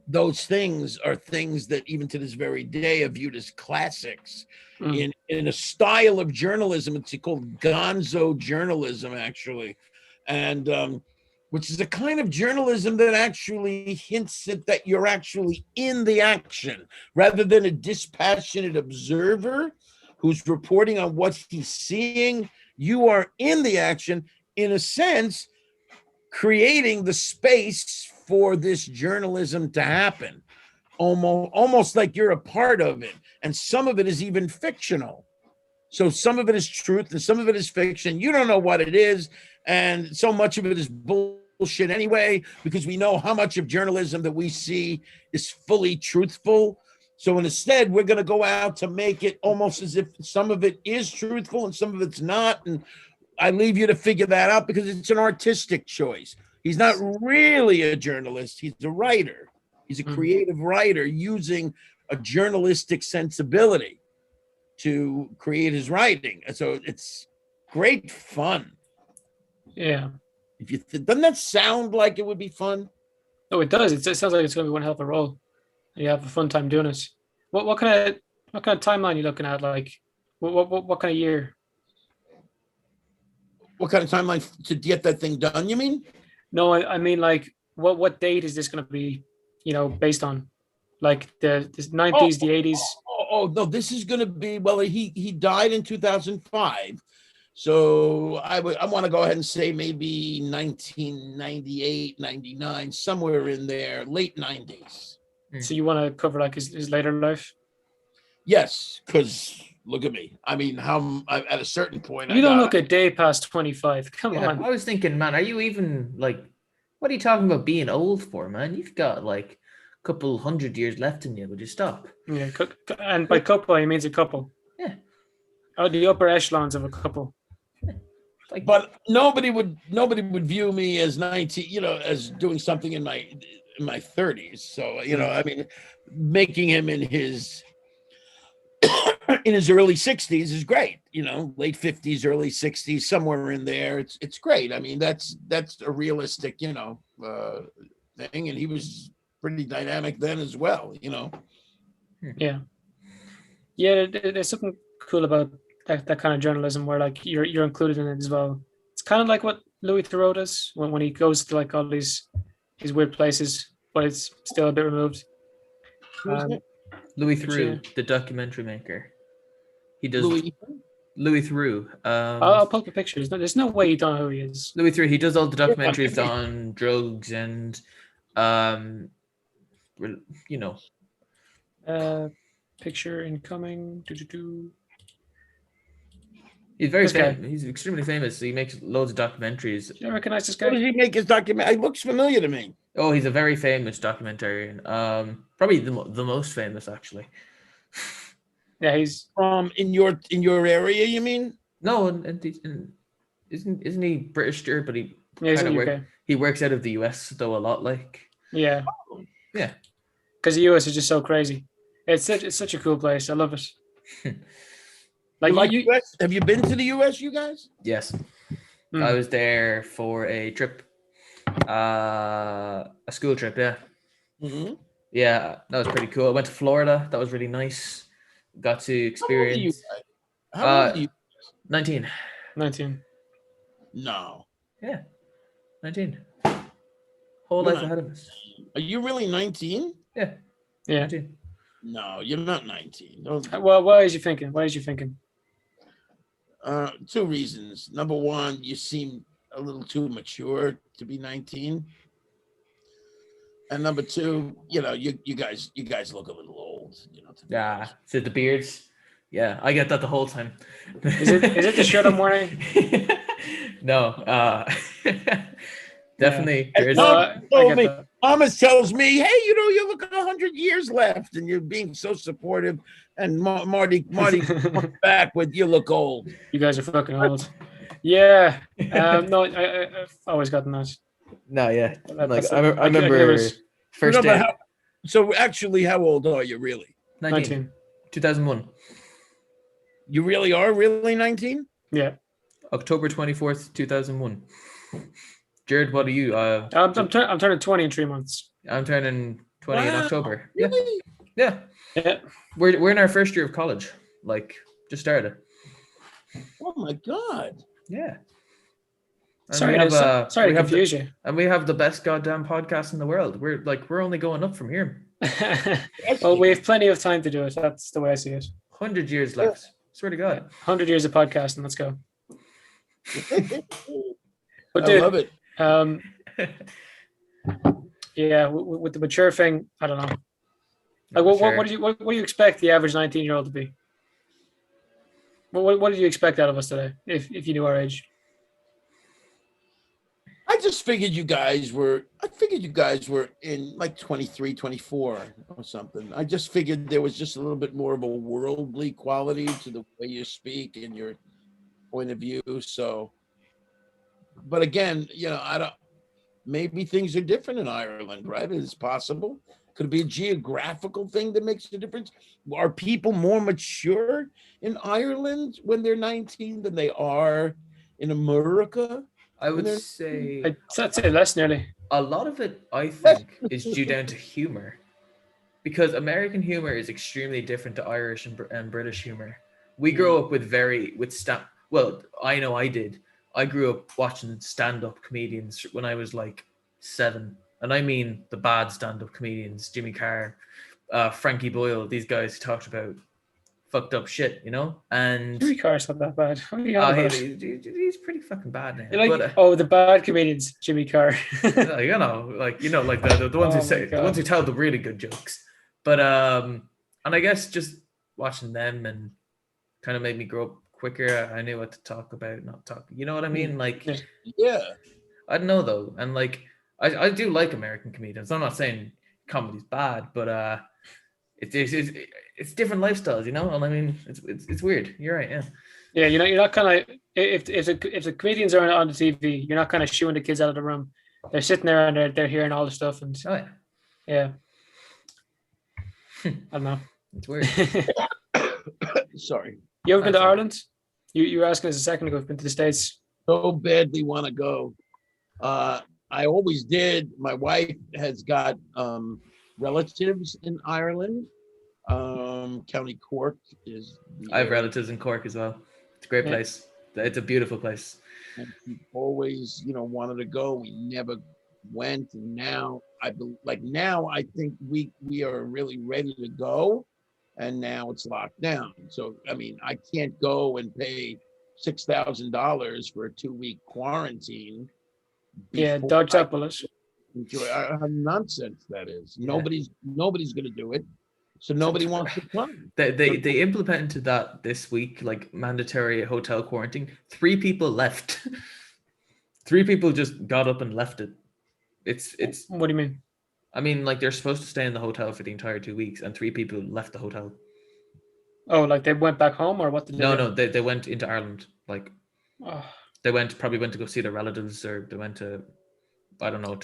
those things are things that even to this very day are viewed as classics in a style of journalism. It's called gonzo journalism, actually. And which is a kind of journalism that actually hints at that you're actually in the action rather than a dispassionate observer who's reporting on what he's seeing. You are in the action, in a sense, creating the space for this journalism to happen, almost like you're a part of it. And some of it is even fictional. So some of it is truth and some of it is fiction. You don't know what it is. And so much of it is bullshit anyway, because we know how much of journalism that we see is fully truthful. So instead, we're going to go out to make it almost as if some of it is truthful and some of it's not. And I leave you to figure that out because it's an artistic choice. He's not really a journalist. He's a writer. He's a creative writer using a journalistic sensibility to create his writing. And so it's great fun. Yeah. Doesn't that sound like it would be fun? Oh, it does. It sounds like it's going to be one hell of a role. You have a fun time doing it. What kind of timeline are you looking at? Like, what kind of year? What kind of timeline to get that thing done? You mean? No, I mean like what date is this going to be? Based on, like the 90s, the 80s. Oh no, this is going to be. Well, he died in 2005, so I want to go ahead and say maybe 1998, 99, somewhere in there, late 90s. So you want to cover like his later life? Yes, because look at me. I mean, at a certain point, you don't look a day past 25. Come on. I was thinking, man, are you even like, what are you talking about being old for, man? You've got like a couple 100 years left in you. Would you stop? Yeah, and by couple, he means a couple. Yeah. Oh, the upper echelons of a couple. Yeah. But nobody would view me as 19, as doing something in my 30s. So, I mean, making him in his early 60s is great, late 50s, early 60s, somewhere in there. It's great. I mean, that's a realistic, thing. And he was pretty dynamic then as well, Yeah. Yeah. There's something cool about that kind of journalism where like you're included in it as well. It's kind of like what Louis Theroux does when he goes to like all these weird places, but it's still a bit removed. Louis Theroux, the documentary maker. He does Louis Theroux. I'll pull up the pictures. There's no way you don't know who he is. Louis Theroux. He does all the documentaries on drugs and, picture incoming. He's very This guy. famous. He's extremely famous. He makes loads of documentaries. Do you recognize this What guy? does he make his document? It looks familiar to me. Oh, he's a very famous documentarian. Probably the most famous actually. Yeah, he's In your area, you mean? No, isn't he British too? But he he's in kind the of UK. he works out of the US though a lot. Like Yeah, yeah. because the US is just so crazy. It's such a cool place. I love it. Like, Like you, US? Have you been to the US, you guys? Yes, Hmm. I was there for a trip, a school trip. Yeah, Mm-hmm. yeah, that was pretty cool. I went to Florida. That was really nice. Got to experience. How old are you? 19. 19. No. Yeah, 19. Whole You're life not- ahead of us. Are you really 19? Yeah, Yeah. 19. No, you're not 19. Don't- Well, why is you thinking? Why is you thinking? Two reasons. Number one, you seem a little too mature to be 19. And number two, you guys look a little old, to me. Yeah, is it the beards? Yeah, I get that the whole time. Is it the shirt I'm wearing? No, definitely. Yeah. There's No, Tom I told get me, that. Thomas tells me, hey, you look 100 years left, and you're being so supportive. And Marty comes back with, you look old. You guys are fucking old. Yeah. No, I've always gotten that. no, yeah. Like That's- I I can remember never s- first No, but day so actually, how old are you really? 19, 2001, You really are really 19? Yeah. October 24th, 2001. Jared, what are you? I'm turning 20 in 3 months. I'm turning 20 in Wow, October. Really? Yeah. Yeah. We're in our first year of college. Like just started. Oh my God. Yeah. And Sorry, we have, sorry we to have confuse you. and we have the best goddamn podcast in the world. We're only going up from here. Well, we have plenty of time to do it. That's the way I see it. 100 years left. Swear to God. 100 years of podcasting. Let's go. But I dude, love it. yeah, with the mature thing, I don't know. Like, what do you expect the average 19-year-old to be? What did you expect out of us today, if you knew our age? I just figured you guys were in like 23, 24 or something. I just figured there was just a little bit more of a worldly quality to the way you speak and your point of view. So, but again, maybe things are different in Ireland, right? It's possible. Could it be a geographical thing that makes a difference? Are people more mature in Ireland when they're 19 than they are in America? I would say I'd say less nearly. a lot of it, I think, is due down to humor, because American humor is extremely different to Irish and British humor. We grow up Well, I know I did. I grew up watching stand-up comedians when I was like 7, and I mean the bad stand-up comedians: Jimmy Carr, Frankie Boyle. These guys who talked about fucked up shit, and Jimmy Carr's not that bad. What are you on about? he's pretty fucking bad now. You're like, But, the bad comedians, Jimmy Carr. like the ones Oh who say my the God. ones who tell the really good jokes. But and I guess just watching them and kind of made me grow up quicker. I knew what to talk about, not talk. You know what I mean? Like, Yeah. Yeah. I don't know though, and like I do like American comedians. I'm not saying comedy's bad, but it's different lifestyles, and I mean it's weird. You're right, yeah. Yeah, you're not kind of if the comedians are on the TV, you're not kind of shooing the kids out of the room. They're sitting there and they're hearing all the stuff, and Oh yeah, yeah, I don't know. it's weird. Sorry. You ever been to That's all right. Ireland? You were asking us a second ago if you've been to the States. So badly want to go. I always did. My wife has got relatives in Ireland. County Cork is. I have relatives in Cork as well. It's a great Yeah. place. It's a beautiful place. And we always, wanted to go. We never went, and now I think we are really ready to go, and now it's locked down. So I mean, I can't go and pay $6,000 for a 2-week quarantine. Yeah, before dodge I that bullet. enjoy. How nonsense that is. Yeah. Nobody's going to do it. So nobody wants to come. They implemented that this week, like mandatory hotel quarantine. 3 people left. 3 people just got up and left it. It's. What do you mean? I mean, like they're supposed to stay in the hotel for the entire 2 weeks, and 3 people left the hotel. Oh, like they went back home, or what did they do? No, they went into Ireland. Like they probably went to go see their relatives, or they went to, I don't know,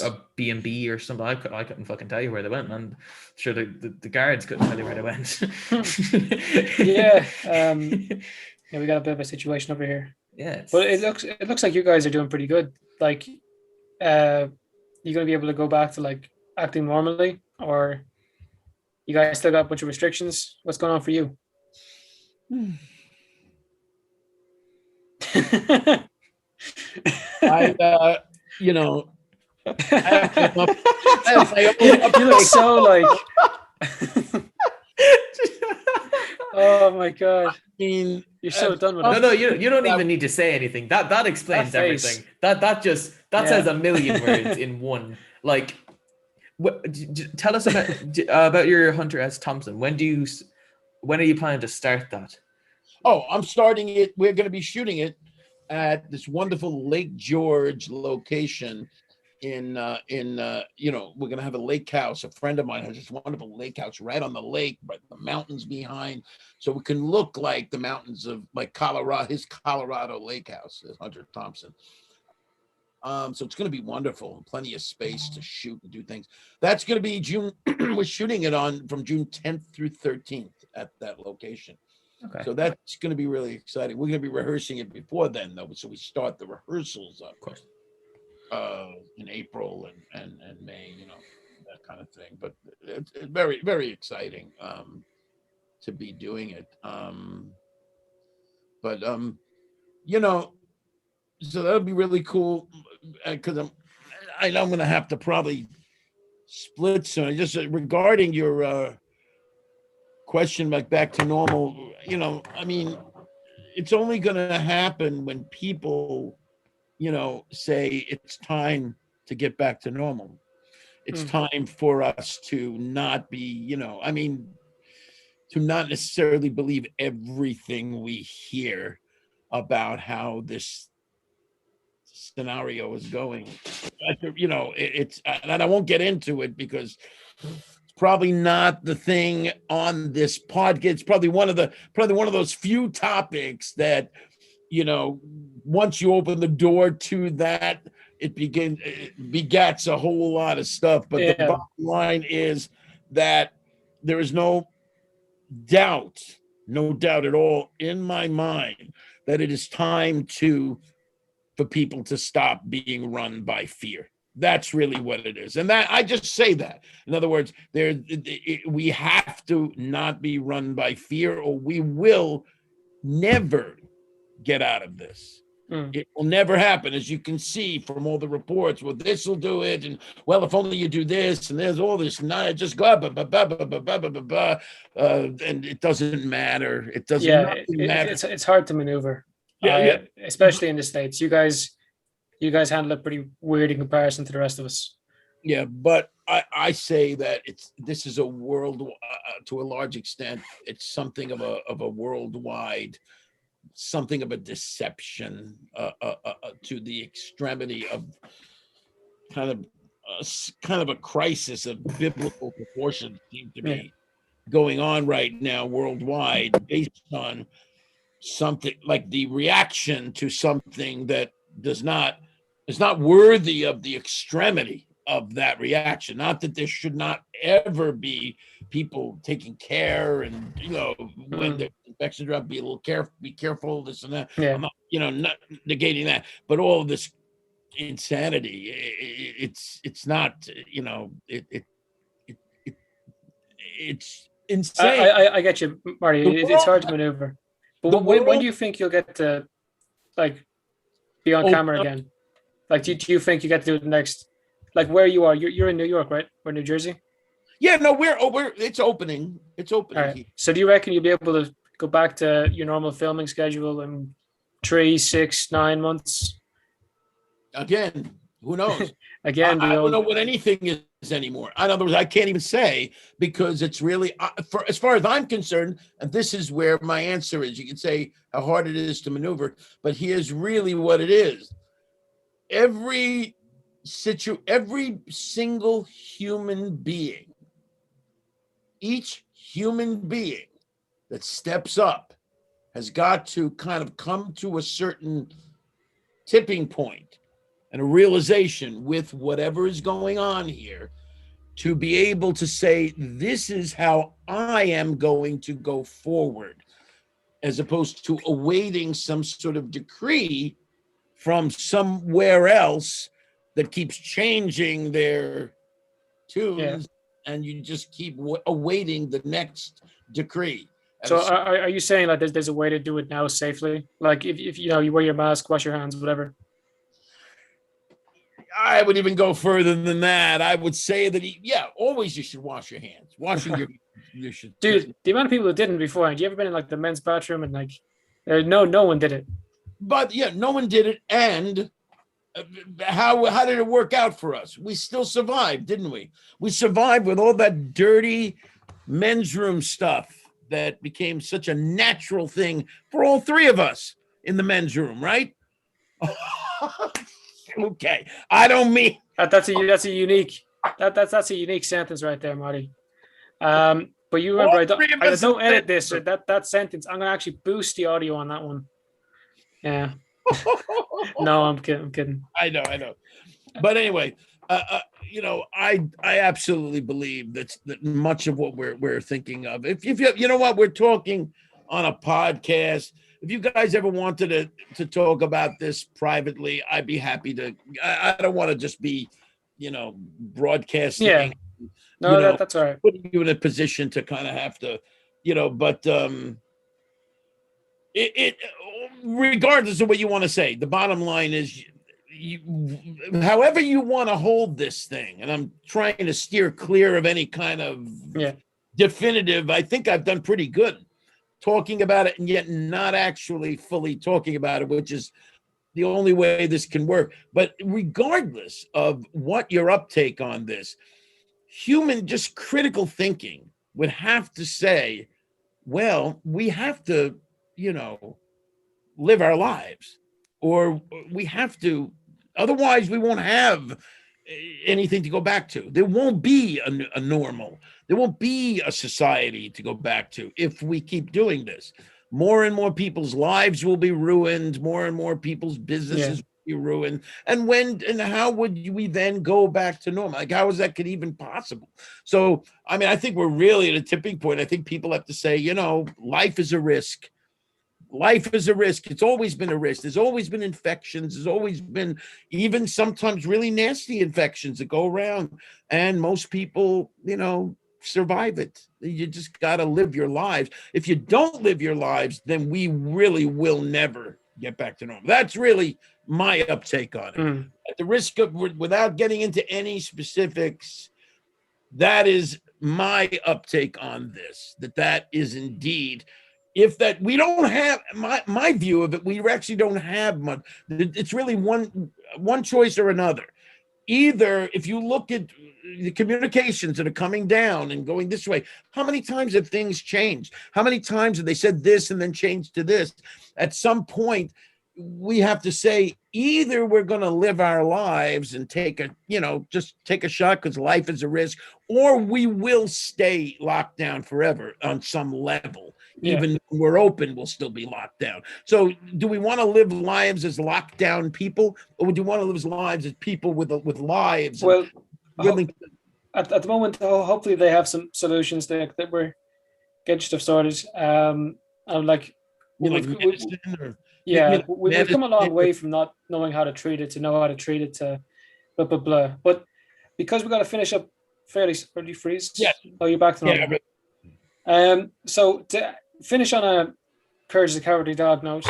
a B&B or something. I couldn't fucking tell you where they went, man. Sure, the guards couldn't tell you where they went. Yeah, we got a bit of a situation over here. Yeah, but it looks like you guys are doing pretty good. Like, you gonna be able to go back to like acting normally, or you guys still got a bunch of restrictions? What's going on for you? You look so like. Oh my god! I mean, you're so done with it. No, you don't even need to say anything. That explains everything. That says a million words in one. Like, tell us about your Hunter S. Thompson. When are you planning to start that? Oh, I'm starting it. We're going to be shooting it at this wonderful Lake George location we're going to have a lake house. A friend of mine has this wonderful lake house right on the lake, but the mountains behind, so we can look like the mountains of like Colorado, his Colorado lake house, Hunter Thompson. So it's going to be wonderful. Plenty of space to shoot and do things. That's going to be June. We're shooting it from June 10th through 13th at that location. Okay. So that's going to be really exciting. We're going to be rehearsing it before then, though. So we start the rehearsals up, of course, in April and May, that kind of thing. But it's very, very exciting to be doing it. So that'll be really cool, because I know I'm going to have to probably split soon. Just regarding your question, like back to normal, I mean, it's only going to happen when people, say it's time to get back to normal. It's time for us to not be, to not necessarily believe everything we hear about how this scenario is going. It's, and I won't get into it because it's probably not the thing on this podcast. It's probably one of those few topics that, once you open the door to that, it begats a whole lot of stuff. But the bottom line is that there is no doubt at all in my mind that it is time for people to stop being run by fear. That's really what it is. And that I just say that. In other words, we have to not be run by fear, or we will never get out of this. It will never happen, as you can see from all the reports. Well, this will do it, and well, if only you do this, and there's all this, and just blah, blah, blah, blah, blah, blah, blah, blah, blah, and it doesn't matter. It doesn't matter. It's hard to maneuver. Especially in the States. You guys handle it pretty weird in comparison to the rest of us. Yeah, but I say that this is a world, to a large extent, it's something of a worldwide, something of a deception to the extremity of kind of a crisis of biblical proportions seem to be going on right now worldwide, based on something like the reaction to something that is not worthy of the extremity of that reaction. Not that there should not ever be people taking care, and when the infection drop, be a little careful, be careful, this and that. I'm not, not negating that, but all of this insanity, it's not, it's insane. I get you, Marty. It's hard to maneuver. But when do you think you'll get to like be on camera again? Like, do you think you get to do it next? Like, where you are, you're in New York, right? Or New Jersey? Yeah, no, we're it's opening. It's opening. Right. So do you reckon you'll be able to go back to your normal filming schedule in 3, 6, 9 months? Again, who knows? again, I don't know what anything is anymore. In other words, I can't even say, because it's really, for as far as I'm concerned, and this is where my answer is. You can say how hard it is to maneuver, but here's really what it is. Every single human being, each human being that steps up has got to kind of come to a certain tipping point and a realization with whatever is going on here, to be able to say, this is how I am going to go forward, as opposed to awaiting some sort of decree from somewhere else that keeps changing their tunes, and you just keep awaiting the next decree. So are you saying like there's a way to do it now safely? Like if you know, you wear your mask, wash your hands, whatever. I would even go further than that. I would say that, always you should wash your hands. Washing you should. Dude, the amount of people that didn't beforehand. You ever been in like the men's bathroom and like, no one did it. But yeah, no one did it. And how did it work out for us? We still survived, didn't we? We survived with all that dirty men's room stuff that became such a natural thing for all three of us in the men's room, right? Okay, I don't mean that's a unique sentence right there, Marty. But you remember, I don't edit this. Or that sentence. I'm gonna actually boost the audio on that one. Yeah. No, I'm kidding. I know. But anyway, I absolutely believe that much of what we're thinking of. If you know what, we're talking on a podcast. If you guys ever wanted to talk about this privately, I'd be happy to. I don't want to just be, broadcasting. Yeah. No, that's all right. Putting you in a position to kind of have to, but it regardless of what you want to say, the bottom line is, however you want to hold this thing, and I'm trying to steer clear of any kind of definitive. I think I've done pretty good talking about it, and yet not actually fully talking about it, which is the only way this can work. But regardless of what your uptake on this, human, just critical thinking would have to say, well, we have to, live our lives, or we have to, otherwise we won't have anything to go back to. There won't be a normal. There won't be a society to go back to if we keep doing this. More and more people's lives will be ruined. More and more people's businesses will be ruined. And how would we then go back to normal? Like, how is that even possible? So, I mean, I think we're really at a tipping point. I think people have to say, life is a risk. Life is a risk. It's always been a risk. There's always been infections. There's always been even sometimes really nasty infections that go around. And most people, survive it. You just got to live your lives. If you don't live your lives, then we really will never get back to normal. That's really my uptake on it. At the risk of, without getting into any specifics, that is my uptake on this, that is indeed, if that we don't have my view of it, we actually don't have much. It's really one choice or another. Either if you look at the communications that are coming down and going this way, how many times have things changed? How many times have they said this and then changed to this? At some point, we have to say, either we're going to live our lives and take just take a shot because life is a risk, or we will stay locked down forever on some level. Even when we're open, we'll still be locked down. So do we want to live lives as locked down people, or do you want to live lives as people with lives? Well, at the moment, hopefully they have some solutions that we're getting stuff sorted. We've come a long way from not knowing how to treat it to know how to treat it to blah, blah, blah. But because we got to finish up fairly freeze. Yeah. Oh, you're back to normal. So to finish on a Courage the Cowardly Dog note.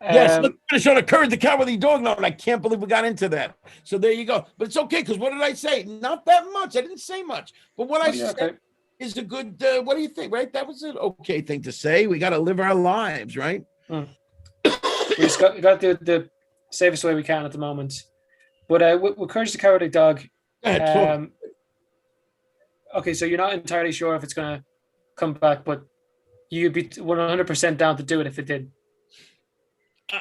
Yes, let's finish on a Courage the Cowardly Dog note. I can't believe we got into that. So there you go. But it's okay, because what did I say? Not that much. I didn't say much. But what I said is a good, what do you think, right? That was an okay thing to say. We got to live our lives, right? We just got the safest way we can at the moment. But with Courage the Cowardly Dog, Go ahead, talk. okay, so you're not entirely sure if it's going to come back, but you'd be 100% down to do it if it did.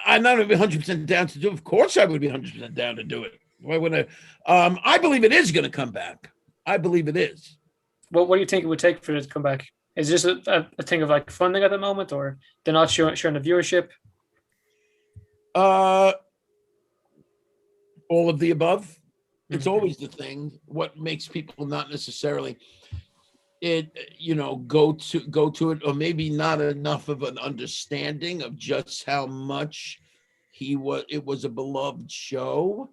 I'm not 100% down to do it. Of course, I would be 100% down to do it. Why wouldn't I? I believe it is going to come back. I believe it is. What do you think it would take for it to come back? Is this a thing of like funding at the moment, or they're not sure the viewership? All of the above. It's always the thing. What makes people not necessarily go to it, or maybe not enough of an understanding of just how much it was a beloved show.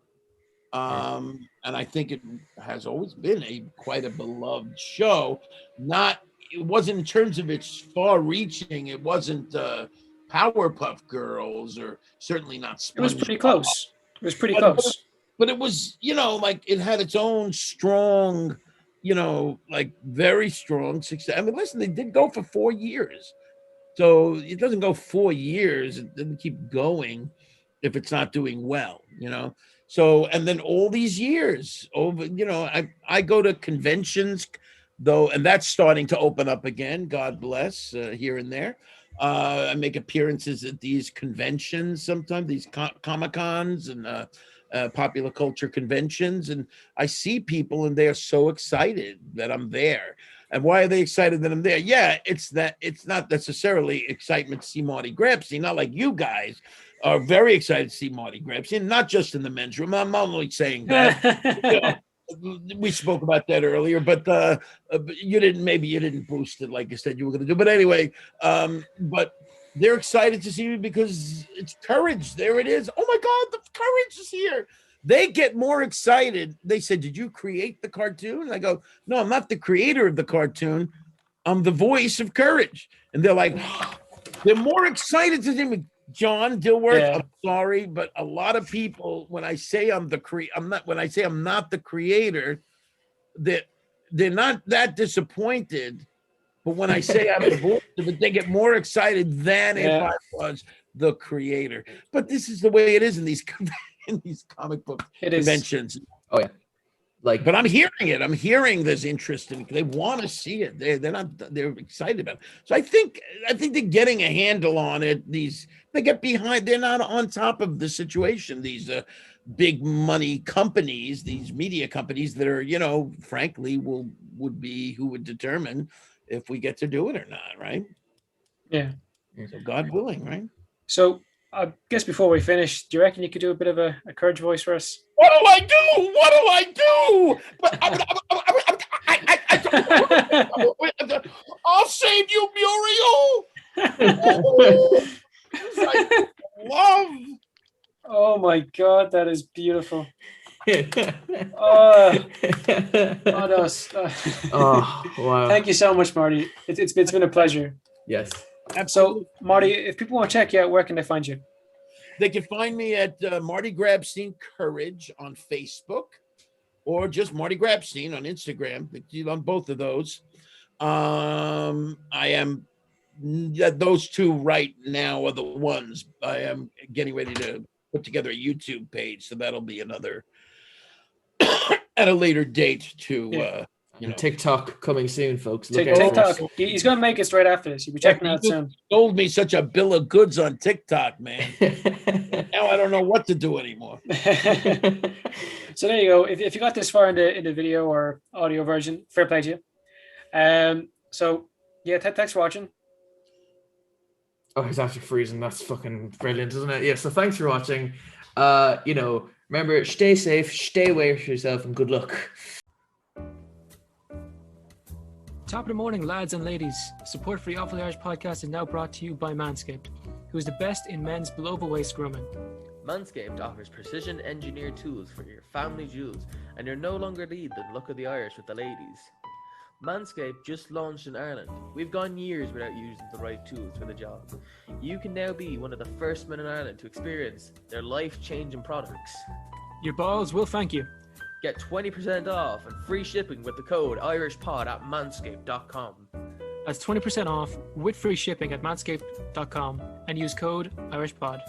And I think it has always been quite a beloved show. It wasn't in terms of its far-reaching. It wasn't Powerpuff Girls, or certainly not SpongeBob. It was pretty close. It was pretty close. But it was, like it had its own strong, like very strong success. I mean, listen, they did go for 4 years. So it doesn't go 4 years. It doesn't keep going if it's not doing well, So, and then all these years over, I go to conventions though, and that's starting to open up again. God bless, here and there. I make appearances at these conventions sometimes, these Comic-Cons and popular culture conventions, and I see people and they are so excited that I'm there. And why are they excited that I'm there? Yeah, it's not necessarily excitement to see Marty Grabenstein, not like you guys are very excited to see Marty Grabenstein, not just in the men's room. I'm not only saying that. We spoke about that earlier, but you didn't boost it like you said you were going to do. But anyway, but they're excited to see me because it's Courage. There it is. Oh my God, the Courage is here. They get more excited. They said, "Did you create the cartoon?" And I go, "No, I'm not the creator of the cartoon. I'm the voice of Courage." And they're like, they're more excited to see me. John Dilworth, yeah. I'm sorry, but a lot of people, when I say I'm not the creator, they're not that disappointed. But when I say I'm the voice of it, they get more excited than if I was the creator. But this is the way it is in these comic book conventions. Oh yeah. But I'm hearing it. I'm hearing there's interest in it. They want to see it. They're excited about it. So I think they're getting a handle on it. They get behind. They're not on top of the situation. These big money companies, these media companies that are, frankly, would be who would determine if we get to do it or not, right? Yeah. So God willing, right? So I guess before we finish, do you reckon you could do a bit of a Courage voice for us? What do I do? But I'll save you, Muriel. Love. Oh my God, that is beautiful. Wow. Thank you so much, Marty. It's been a pleasure. Yes. Absolutely. So, Marty, if people want to check you out, where can they find you? They can find me at Marty Grabenstein Courage on Facebook, or just Marty Grabenstein on Instagram. On both of those. I am those two right now are the ones. I am getting ready to put together a YouTube page, so that'll be another at a later date to TikTok coming soon, folks. TikTok. He's gonna make it straight after this. You'll be checking out soon. Sold me such a bill of goods on TikTok, man. Now I don't know what to do anymore. So there you go. If you got this far in the video or audio version, fair play to you. So yeah, thanks for watching. Oh, he's after freezing. That's fucking brilliant, isn't it? Yeah. So thanks for watching. Remember, stay safe, stay away from yourself, and good luck. Top of the morning, lads and ladies. Support for the Awfully Irish podcast is now brought to you by Manscaped, who is the best in men's below-the-waist grooming. Manscaped offers precision-engineered tools for your family jewels, and you're no longer lead the look of the Irish with the ladies. Manscaped just launched in Ireland. We've gone years without using the right tools for the job. You can now be one of the first men in Ireland to experience their life-changing products. Your balls will thank you. Get 20% off and free shipping with the code IrishPod at manscaped.com. That's 20% off with free shipping at manscaped.com and use code IrishPod.